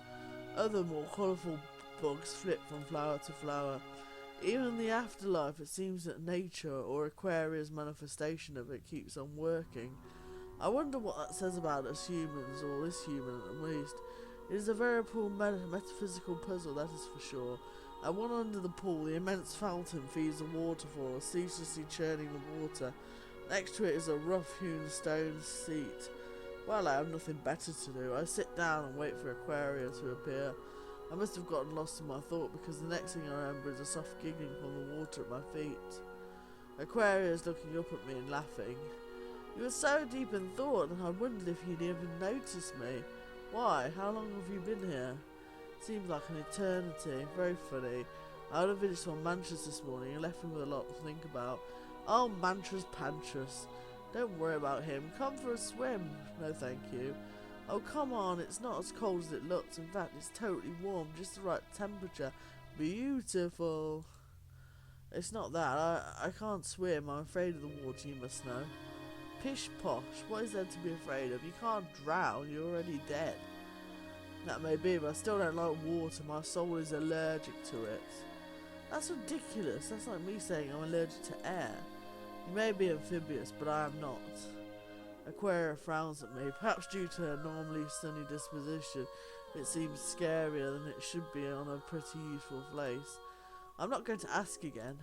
Other more colourful bugs flit from flower to flower. Even in the afterlife, it seems that nature, or Aquaria's manifestation of it, keeps on working. I wonder what that says about us humans, or this human at least. It is a veritable metaphysical puzzle, that is for sure. At one end of the pool, the immense fountain feeds a waterfall, ceaselessly churning the water. Next to it is a rough-hewn stone seat. Well, I have nothing better to do. I sit down and wait for Aquaria to appear. I must have gotten lost in my thought, because the next thing I remember is a soft giggling from the water at my feet. Aquaria is looking up at me and laughing. You were so deep in thought, and I wondered if you'd even noticed me. Why? How long have you been here? Seems like an eternity. Very funny. I would have finished on Mantras this morning and left me with a lot to think about. Oh, Mantras Pantras. Don't worry about him. Come for a swim. No, thank you. Oh, come on. It's not as cold as it looks. In fact, it's totally warm. Just the right temperature. Beautiful. It's not that. I can't swim. I'm afraid of the water, you must know. Pish posh. What is there to be afraid of? You can't drown. You're already dead. That may be, but I still don't like water. My soul is allergic to it. That's ridiculous. That's like me saying I'm allergic to air. You may be amphibious, but I am not. Aquaria frowns at me, perhaps due to her normally sunny disposition. It seems scarier than it should be on a pretty youthful face. I'm not going to ask again.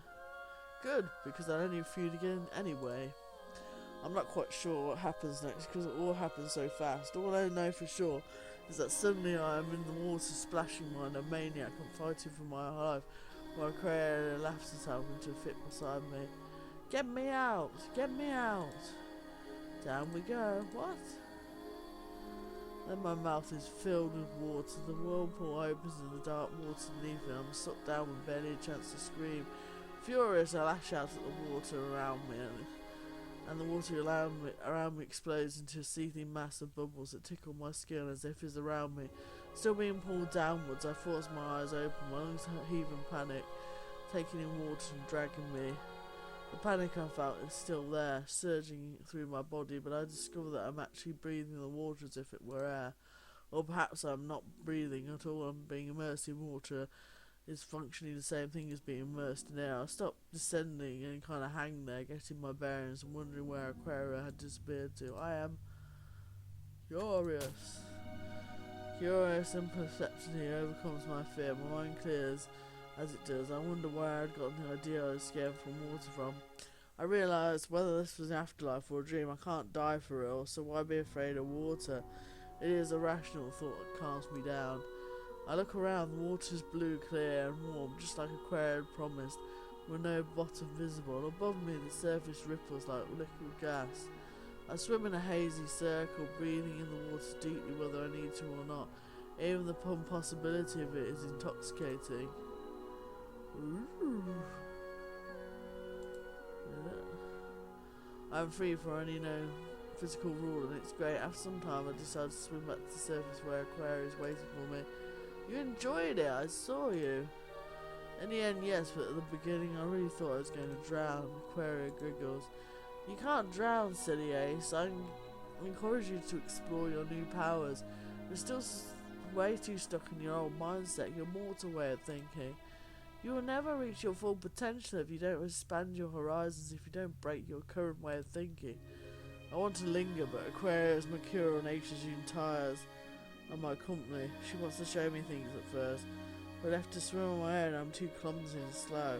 Good, because I don't need food again anyway. I'm not quite sure what happens next, because it all happens so fast. All I know for sure is that suddenly I am in the water splashing behind a maniac and fighting for my life, while Aquaria laughs herself into a fit beside me. Get me out! Get me out! Down we go. What? Then my mouth is filled with water. The whirlpool opens in the dark water beneath me. I'm sucked down with barely a chance to scream. Furious, I lash out at the water around me, and the water around me explodes into a seething mass of bubbles that tickle my skin as if it's around me. Still being pulled downwards, I force my eyes open, my lungs heave in panic, taking in water and dragging me. The panic I felt is still there, surging through my body, but I discover that I'm actually breathing the water as if it were air. Or perhaps I'm not breathing at all. I'm being immersed in water is functioning the same thing as being immersed in air. I stop descending and kind of hang there, getting my bearings and wondering where Aquaria had disappeared to. I am furious. Curious and perception overcomes my fear. My mind clears as it does. I wonder where I'd gotten the idea I was scared from water from. I realised whether this was an afterlife or a dream, I can't die for real, so why be afraid of water? It is a rational thought that calms me down. I look around, the water's blue, clear and warm, just like Aquaria had promised, with no bottom visible. Above me the surface ripples like liquid gas. I swim in a hazy circle, breathing in the water deeply whether I need to or not. Even the possibility of it is intoxicating. Ooh. Yeah. I'm free for any known physical rule and it's great. After some time I decided to swim back to the surface where Aquaria is waiting for me. You enjoyed it, I saw you. In the end, yes, but at the beginning I really thought I was going to drown. Aquaria giggles. You can't drown, silly Ace. I encourage you to explore your new powers. You're still way too stuck in your old mindset, your mortal way of thinking. You will never reach your full potential if you don't expand your horizons, if you don't break your current way of thinking. I want to linger, but Aquaria's mercurial nature soon tires of my company. She wants to show me things at first, but left to swim on my own, I'm too clumsy and slow.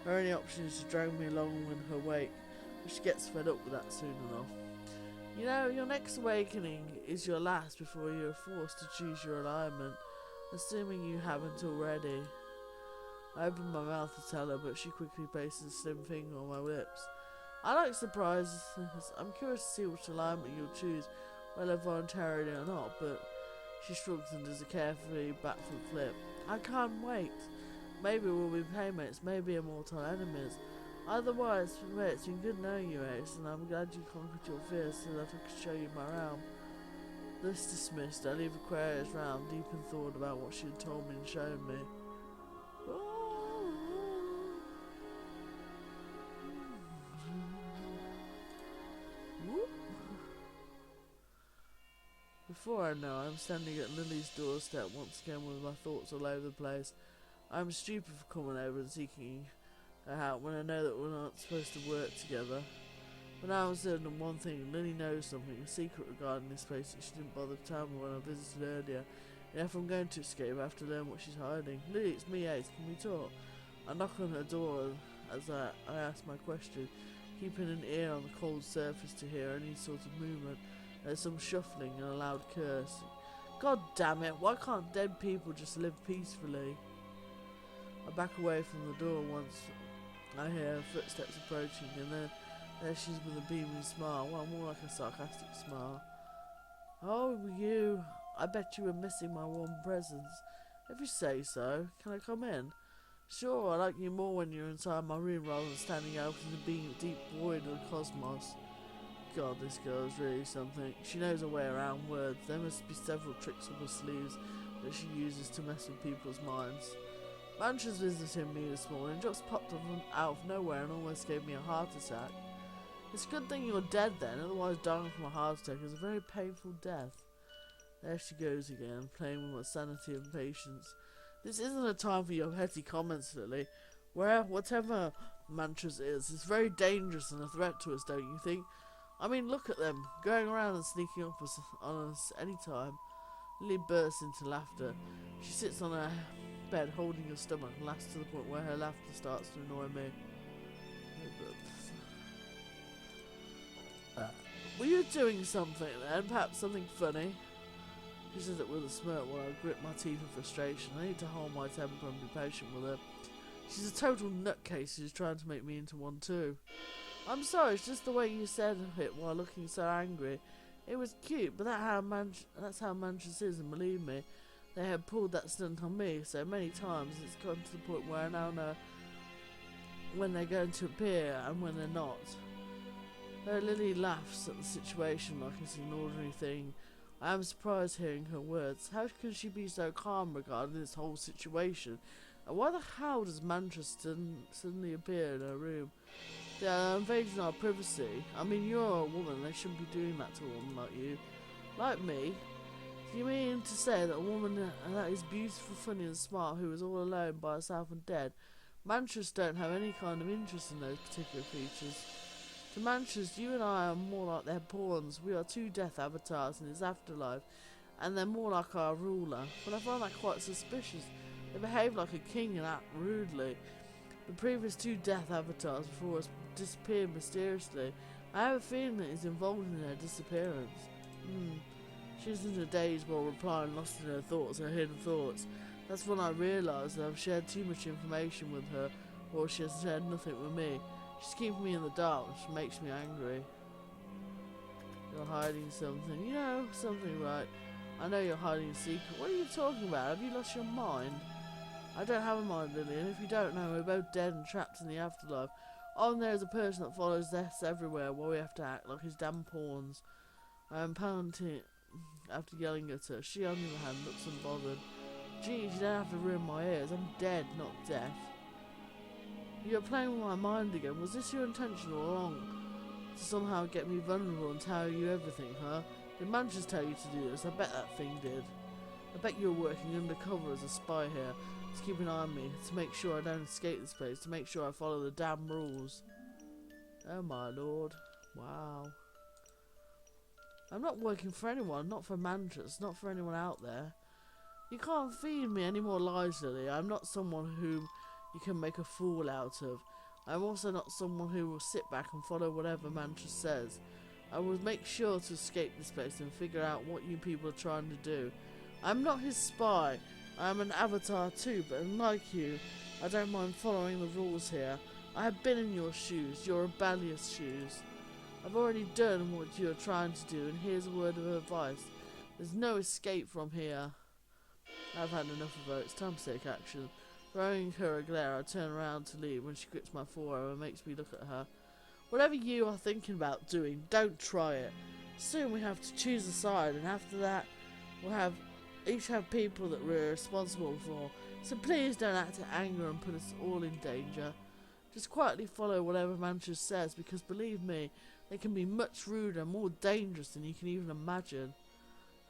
Her only option is to drag me along in her wake, but she gets fed up with that soon enough. You know, your next awakening is your last before you are forced to choose your alignment, assuming you haven't already. I open my mouth to tell her, but she quickly places a slim finger on my lips. I like surprises. I'm curious to see which alignment you'll choose, whether voluntarily or not, but she shrugs and does a carefully backward flip. I can't wait. Maybe we'll be playmates, maybe immortal enemies. Otherwise, for me, it's been good knowing you, Ace, and I'm glad you conquered your fears so that I could show you my realm. This dismissed, I leave Aquaria's realm, deep in thought about what she had told me and shown me. Before I know, I'm standing at Lily's doorstep once again with my thoughts all over the place. I'm stupid for coming over and seeking her out when I know that we're not supposed to work together. But now I'm certain of one thing, Lily knows something, a secret regarding this place that she didn't bother to tell me when I visited earlier. And if I'm going to escape, I have to learn what she's hiding. Lily, it's me, Ace, can we talk? I knock on her door as I ask my question, keeping an ear on the cold surface to hear any sort of movement. There's some shuffling and a loud curse. God damn it, why can't dead people just live peacefully? I back away from the door once I hear her footsteps approaching, and then there she's with a beaming smile, well, more like a sarcastic smile. Oh, you, I bet you were missing my warm presence. If you say so, can I come in? Sure, I like you more when you're inside my room rather than standing out in the deep void of the cosmos. God, this girl is really something. She knows her way around words. There must be several tricks up her sleeves that she uses to mess with people's minds. Mantra's visiting me this morning, just popped up out of nowhere and almost gave me a heart attack. It's a good thing you're dead then, otherwise dying from a heart attack is a very painful death. There she goes again, playing with my sanity and patience. This isn't a time for your petty comments, Lily. Whatever Mantras is, it's very dangerous and a threat to us, don't you think? I mean, look at them, going around and sneaking up on us any time. Lily bursts into laughter. She sits on her bed holding her stomach and laughs to the point where her laughter starts to annoy me. Were you doing something then? Perhaps something funny? She says it with a smirk while I grit my teeth in frustration. I need to hold my temper and be patient with her. She's a total nutcase who's trying to make me into one too. I'm sorry, it's just the way you said it while looking so angry. It was cute, but that's how Mantras is, and believe me, they have pulled that stunt on me so many times it's gotten to the point where I now know when they're going to appear and when they're not. Lily laughs at the situation like it's an ordinary thing. I am surprised hearing her words. How can she be so calm regarding this whole situation? And why the hell does Mantras suddenly appear in her room? They are invading our privacy. I mean, you're a woman, they shouldn't be doing that to a woman like you. Like me? Do you mean to say that a woman that is beautiful, funny and smart, who is all alone by herself and dead, Mantras don't have any kind of interest in those particular features? To Mantras, you and I are more like their pawns. We are two death avatars in his afterlife, and they're more like our ruler. But I find that quite suspicious. They behave like a king and act rudely. The previous two death avatars before us disappeared mysteriously. I have a feeling that he's involved in their disappearance. She was in a daze while replying, lost in her thoughts, her hidden thoughts. That's when I realised that I've shared too much information with her, or she has shared nothing with me. She's keeping me in the dark, which makes me angry. You're hiding something. You know, something right. I know you're hiding a secret. What are you talking about? Have you lost your mind? I don't have a mind, Lily, and if you don't know, we're both dead and trapped in the afterlife. On there is a person that follows deaths everywhere while we have to act like his damn pawns. I am panting after yelling at her. She, on the other hand, looks unbothered. Geez, you don't have to ruin my ears. I'm dead, not deaf. You're playing with my mind again. Was this your intention all along? To somehow get me vulnerable and tell you everything, huh? Did Mantras tell you to do this? I bet that thing did. I bet you're working undercover as a spy here. To keep an eye on me, to make sure I don't escape this place, to make sure I follow the damn rules. Oh my lord. Wow. I'm not working for anyone, not for Mantras, not for anyone out there. You can't feed me any more lies, Lily. I'm not someone whom you can make a fool out of. I'm also not someone who will sit back and follow whatever Mantras says. I will make sure to escape this place and figure out what you people are trying to do. I'm not his spy. I am an avatar too, but unlike you, I don't mind following the rules here. I have been in your shoes, your rebellious shoes. I've already done what you are trying to do, and here's a word of advice. There's no escape from here. I've had enough of her. It's time to take action. Throwing her a glare, I turn around to leave when she grips my forearm and makes me look at her. Whatever you are thinking about doing, don't try it. Soon we have to choose a side, and after that, we'll each have people that we're responsible for. So please don't act in anger and put us all in danger. Just quietly follow whatever Mantras says, because believe me, they can be much ruder and more dangerous than you can even imagine.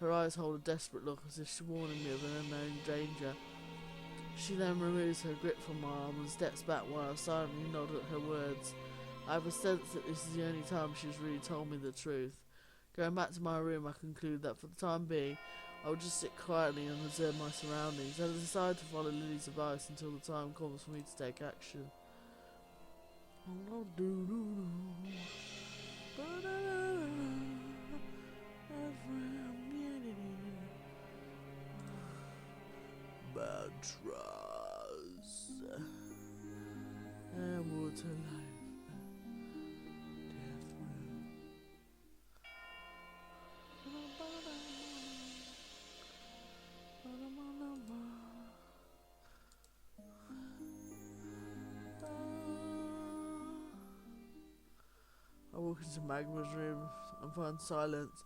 Her eyes hold a desperate look as if she's warning me of an unknown danger. She then removes her grip from my arm and steps back while I silently nod at her words. I have a sense that this is the only time she's really told me the truth. Going back to my room, I conclude that for the time being, I will just sit quietly and observe my surroundings. I decide to follow Lily's advice until the time comes for me to take action. Mantras and water life, death room. I walk into Magma's room and find silence.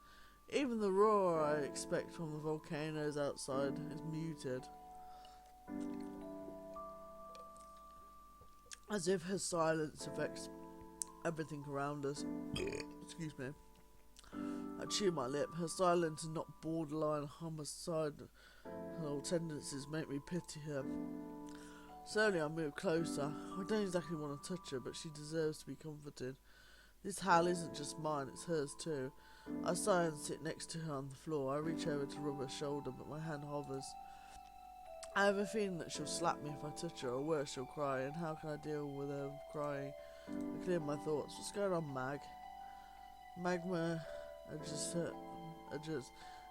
Even the roar I expect from the volcanoes outside is muted. As if her silence affects everything around us. Excuse me. I chew my lip. Her silent and not borderline homicidal tendencies make me pity her. Slowly I move closer. I don't exactly want to touch her, but she deserves to be comforted. This hell isn't just mine, it's hers too. I sigh and sit next to her on the floor. I reach over to rub her shoulder, but my hand hovers. I have a feeling that she'll slap me if I touch her, or worse, she'll cry, and how can I deal with her crying? I clear my thoughts. What's going on, Mag? Magma adjusts, and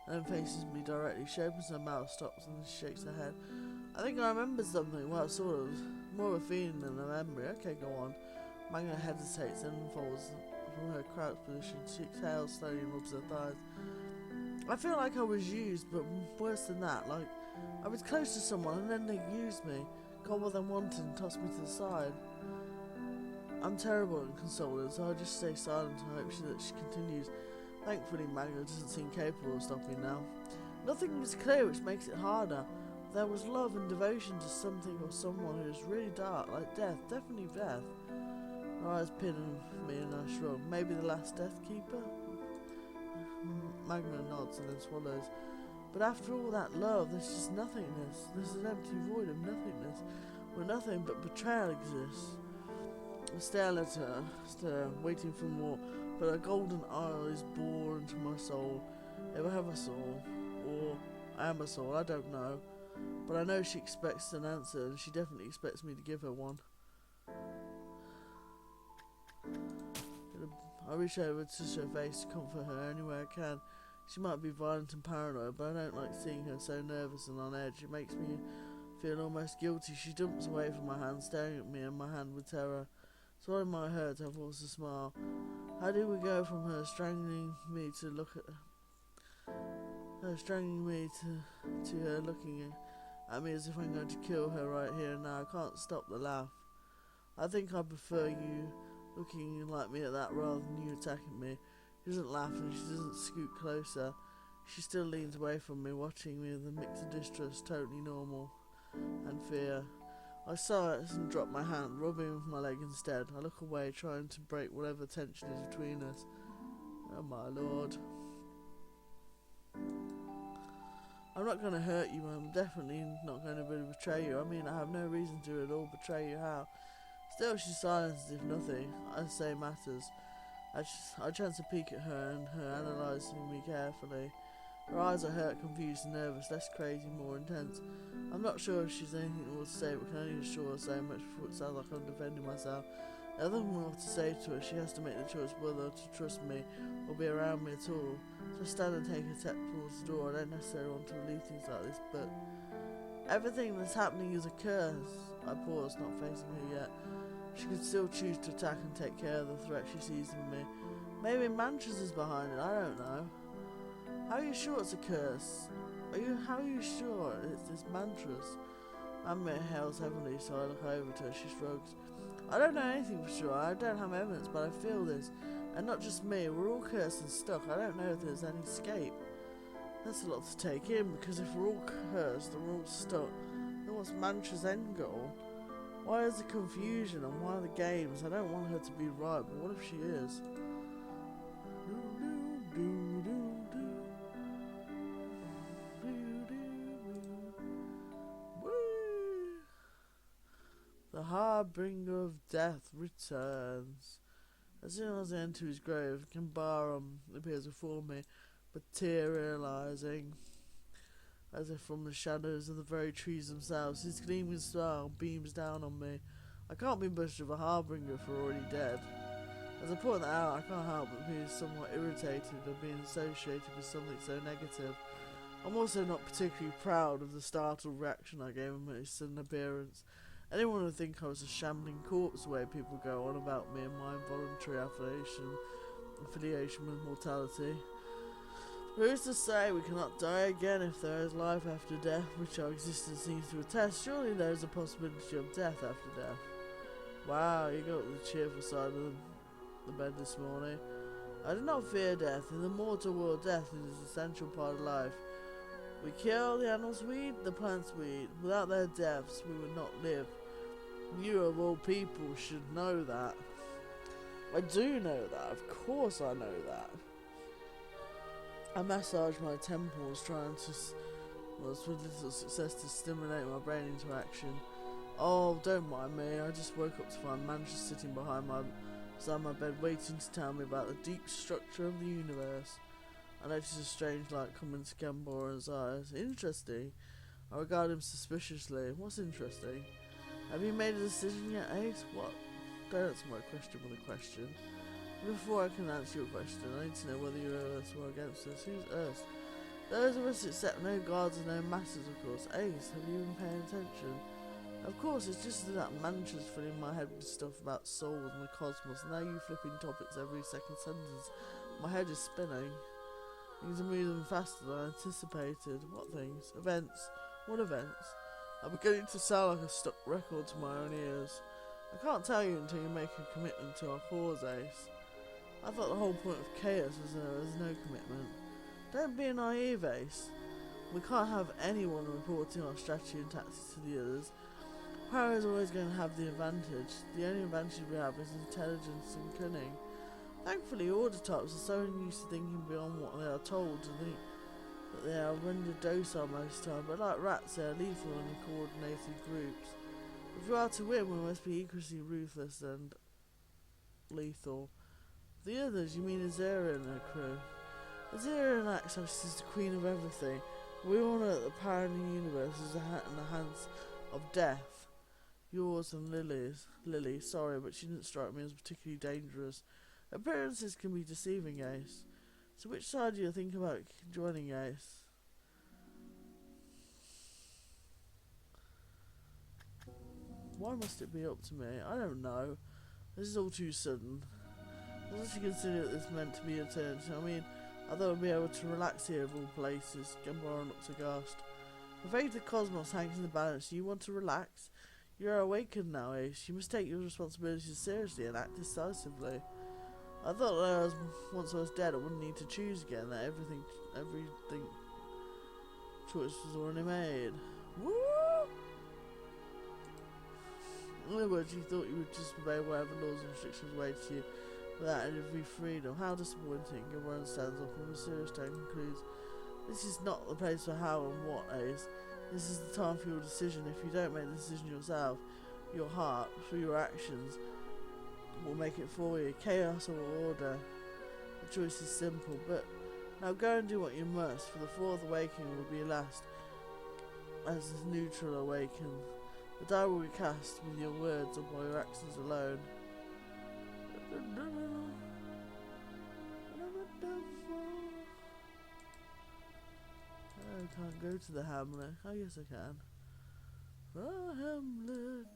then faces me directly. She opens her mouth, stops, and she shakes her head. I think I remember something. Well, sort of. More of a feeling than a memory. Okay, go on. Magma hesitates and falls from her crouch position. She exhales slowly and rubs her thighs. I feel like I was used, but worse than that. Like, I was close to someone and then they used me, got what they wanted and tossed me to the side. I'm terrible at consoling, so I just stay silent and hope that she continues. Thankfully, Magma doesn't seem capable of stopping now. Nothing is clear, which makes it harder. There was love and devotion to something or someone who was really dark, like death, definitely death. Her eyes pin me and I shrug. Maybe the last Death Keeper? Magma nods and then swallows. But after all that love, there's just nothingness. There's an empty void of nothingness, where nothing but betrayal exists. I stare at her, waiting for more, but her golden eyes bore into my soul. If I have a soul, or I am a soul, I don't know. But I know she expects an answer, and she definitely expects me to give her one. I reach over to touch her face to comfort her any way I can. She might be violent and paranoid, but I don't like seeing her so nervous and on edge. It makes me feel almost guilty. She jumps away from my hand, staring at me and my hand with terror. Swallowing my hurt, I force a smile. How do we go from her strangling me to look at her, strangling me to her looking at me as if I'm going to kill her right here and now? I can't stop the laugh. I think I prefer you looking like me at that rather than you attacking me. She doesn't laugh and she doesn't scoot closer. She still leans away from me, watching me with a mix of distrust, totally normal, and fear. I sigh and drop my hand, rubbing my leg instead. I look away, trying to break whatever tension is between us. Oh my lord. I'm not going to hurt you, I'm definitely not going to betray you. I mean, I have no reason to at all betray you. How? Still, she silences as if nothing I say matters. I chance to peek at her and her analysing me carefully. Her eyes are hurt, confused and nervous, less crazy, more intense. I'm not sure if she's anything more to say, but can only assure her so much before it sounds like I'm defending myself. There's nothing more to say to her. She has to make the choice whether to trust me or be around me at all. So I stand and take a step towards the door. I don't necessarily want to believe things like this, but everything that's happening is a curse. I pause, not facing her yet. She could still choose to attack and take care of the threat she sees in me. Maybe Mantras is behind it, I don't know. How are you sure it's a curse? How are you sure it's this Mantras? Amma inhales heavily, so I look over to her. She shrugs. I don't know anything for sure. I don't have evidence, but I feel this. And not just me, we're all cursed and stuck. I don't know if there's any escape. That's a lot to take in, because if we're all cursed and we're all stuck, then what's Mantra's end goal? Why is the confusion and why the games? I don't want her to be right, but what if she is? The harbinger of death returns. As soon as I enter his grave, Kimbaram appears before me, materializing as if from the shadows of the very trees themselves. His gleaming smile beams down on me. I can't be much of a harbinger if we're already dead. As I point that out, I can't help but be somewhat irritated of being associated with something so negative. I'm also not particularly proud of the startled reaction I gave him at his sudden appearance. Anyone would think I was a shambling corpse the way people go on about me and my involuntary affiliation with mortality. Who's to say we cannot die again if there is life after death, which our existence seems to attest? Surely there is a possibility of death after death. Wow, you got the cheerful side of the bed this morning. I do not fear death. In the mortal world, death is an essential part of life. We kill, the animals we eat, the plants we eat. Without their deaths, we would not live. You of all people should know that. I do know that. Of course I know that. I massage my temples, trying to, with little success, to stimulate my brain into action. Oh, don't mind me. I just woke up to find Manchester sitting beside my bed, waiting to tell me about the deep structure of the universe. I noticed a strange light coming to Gambora's eyes. Interesting. I regard him suspiciously. What's interesting? Have you made a decision yet, Ace? What? Don't answer my question with a question. Before I can answer your question, I need to know whether you're Earth or against us. Who's Earth? Those of us accept no gods and no masters, of course. Ace, have you been paying attention? Of course, it's just that Mantra's filling my head with stuff about souls and the cosmos. Now you flipping topics every second sentence. My head is spinning. Things are moving faster than I anticipated. What things? Events. What events? I'm beginning to sound like a stuck record to my own ears. I can't tell you until you make a commitment to our cause, Ace. I thought the whole point of chaos was there was no commitment. Don't be naive, Ace. We can't have anyone reporting our strategy and tactics to the others. Power is always going to have the advantage. The only advantage we have is intelligence and cunning. Thankfully, order types are so used to thinking beyond what they are told to think that they are rendered docile most of the time, but like rats, they are lethal in coordinated groups. If we are to win, we must be equally ruthless and lethal. The others, you mean Azera and her crew? Azera acts as she's the queen of everything. We all know that the power in the universe is in the hands of death. Yours and Lily's. Lily, sorry, but she didn't strike me as particularly dangerous. Appearances can be deceiving, Ace. So which side do you think about joining, Ace? Why must it be up to me? I don't know. This is all too sudden. Does she consider that this meant to be a turn? I mean, I thought I'd be able to relax here of all places. Gambara looked aghast. The fate of the cosmos hangs in the balance. You want to relax? You're awakened now, Ace. You must take your responsibilities seriously and act decisively. I thought that once I was dead, I wouldn't need to choose again. That everything choice was already made. Woo! In other words, you thought you would just obey whatever laws and restrictions waited to you without any free freedom. How disappointing. Everyone stands up and with a serious tone concludes, this is not the place for how and what, Ace. This is the time for your decision. If you don't make the decision yourself, your heart, through your actions, will make it for you. Chaos or order. The choice is simple, but now go and do what you must, for the fourth awakening will be last as neutral awaken. The die will be cast with your words or by your actions alone. I can't go to the Hamlet. Oh yes I can. The Hamlet.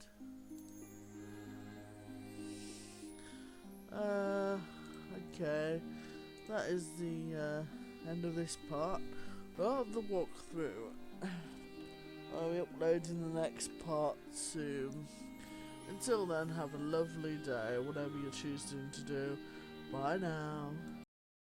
Okay. That is the end of this part of the walkthrough. I'll be uploading the next part soon. Until then, have a lovely day, whatever you're choosing to do. Bye now.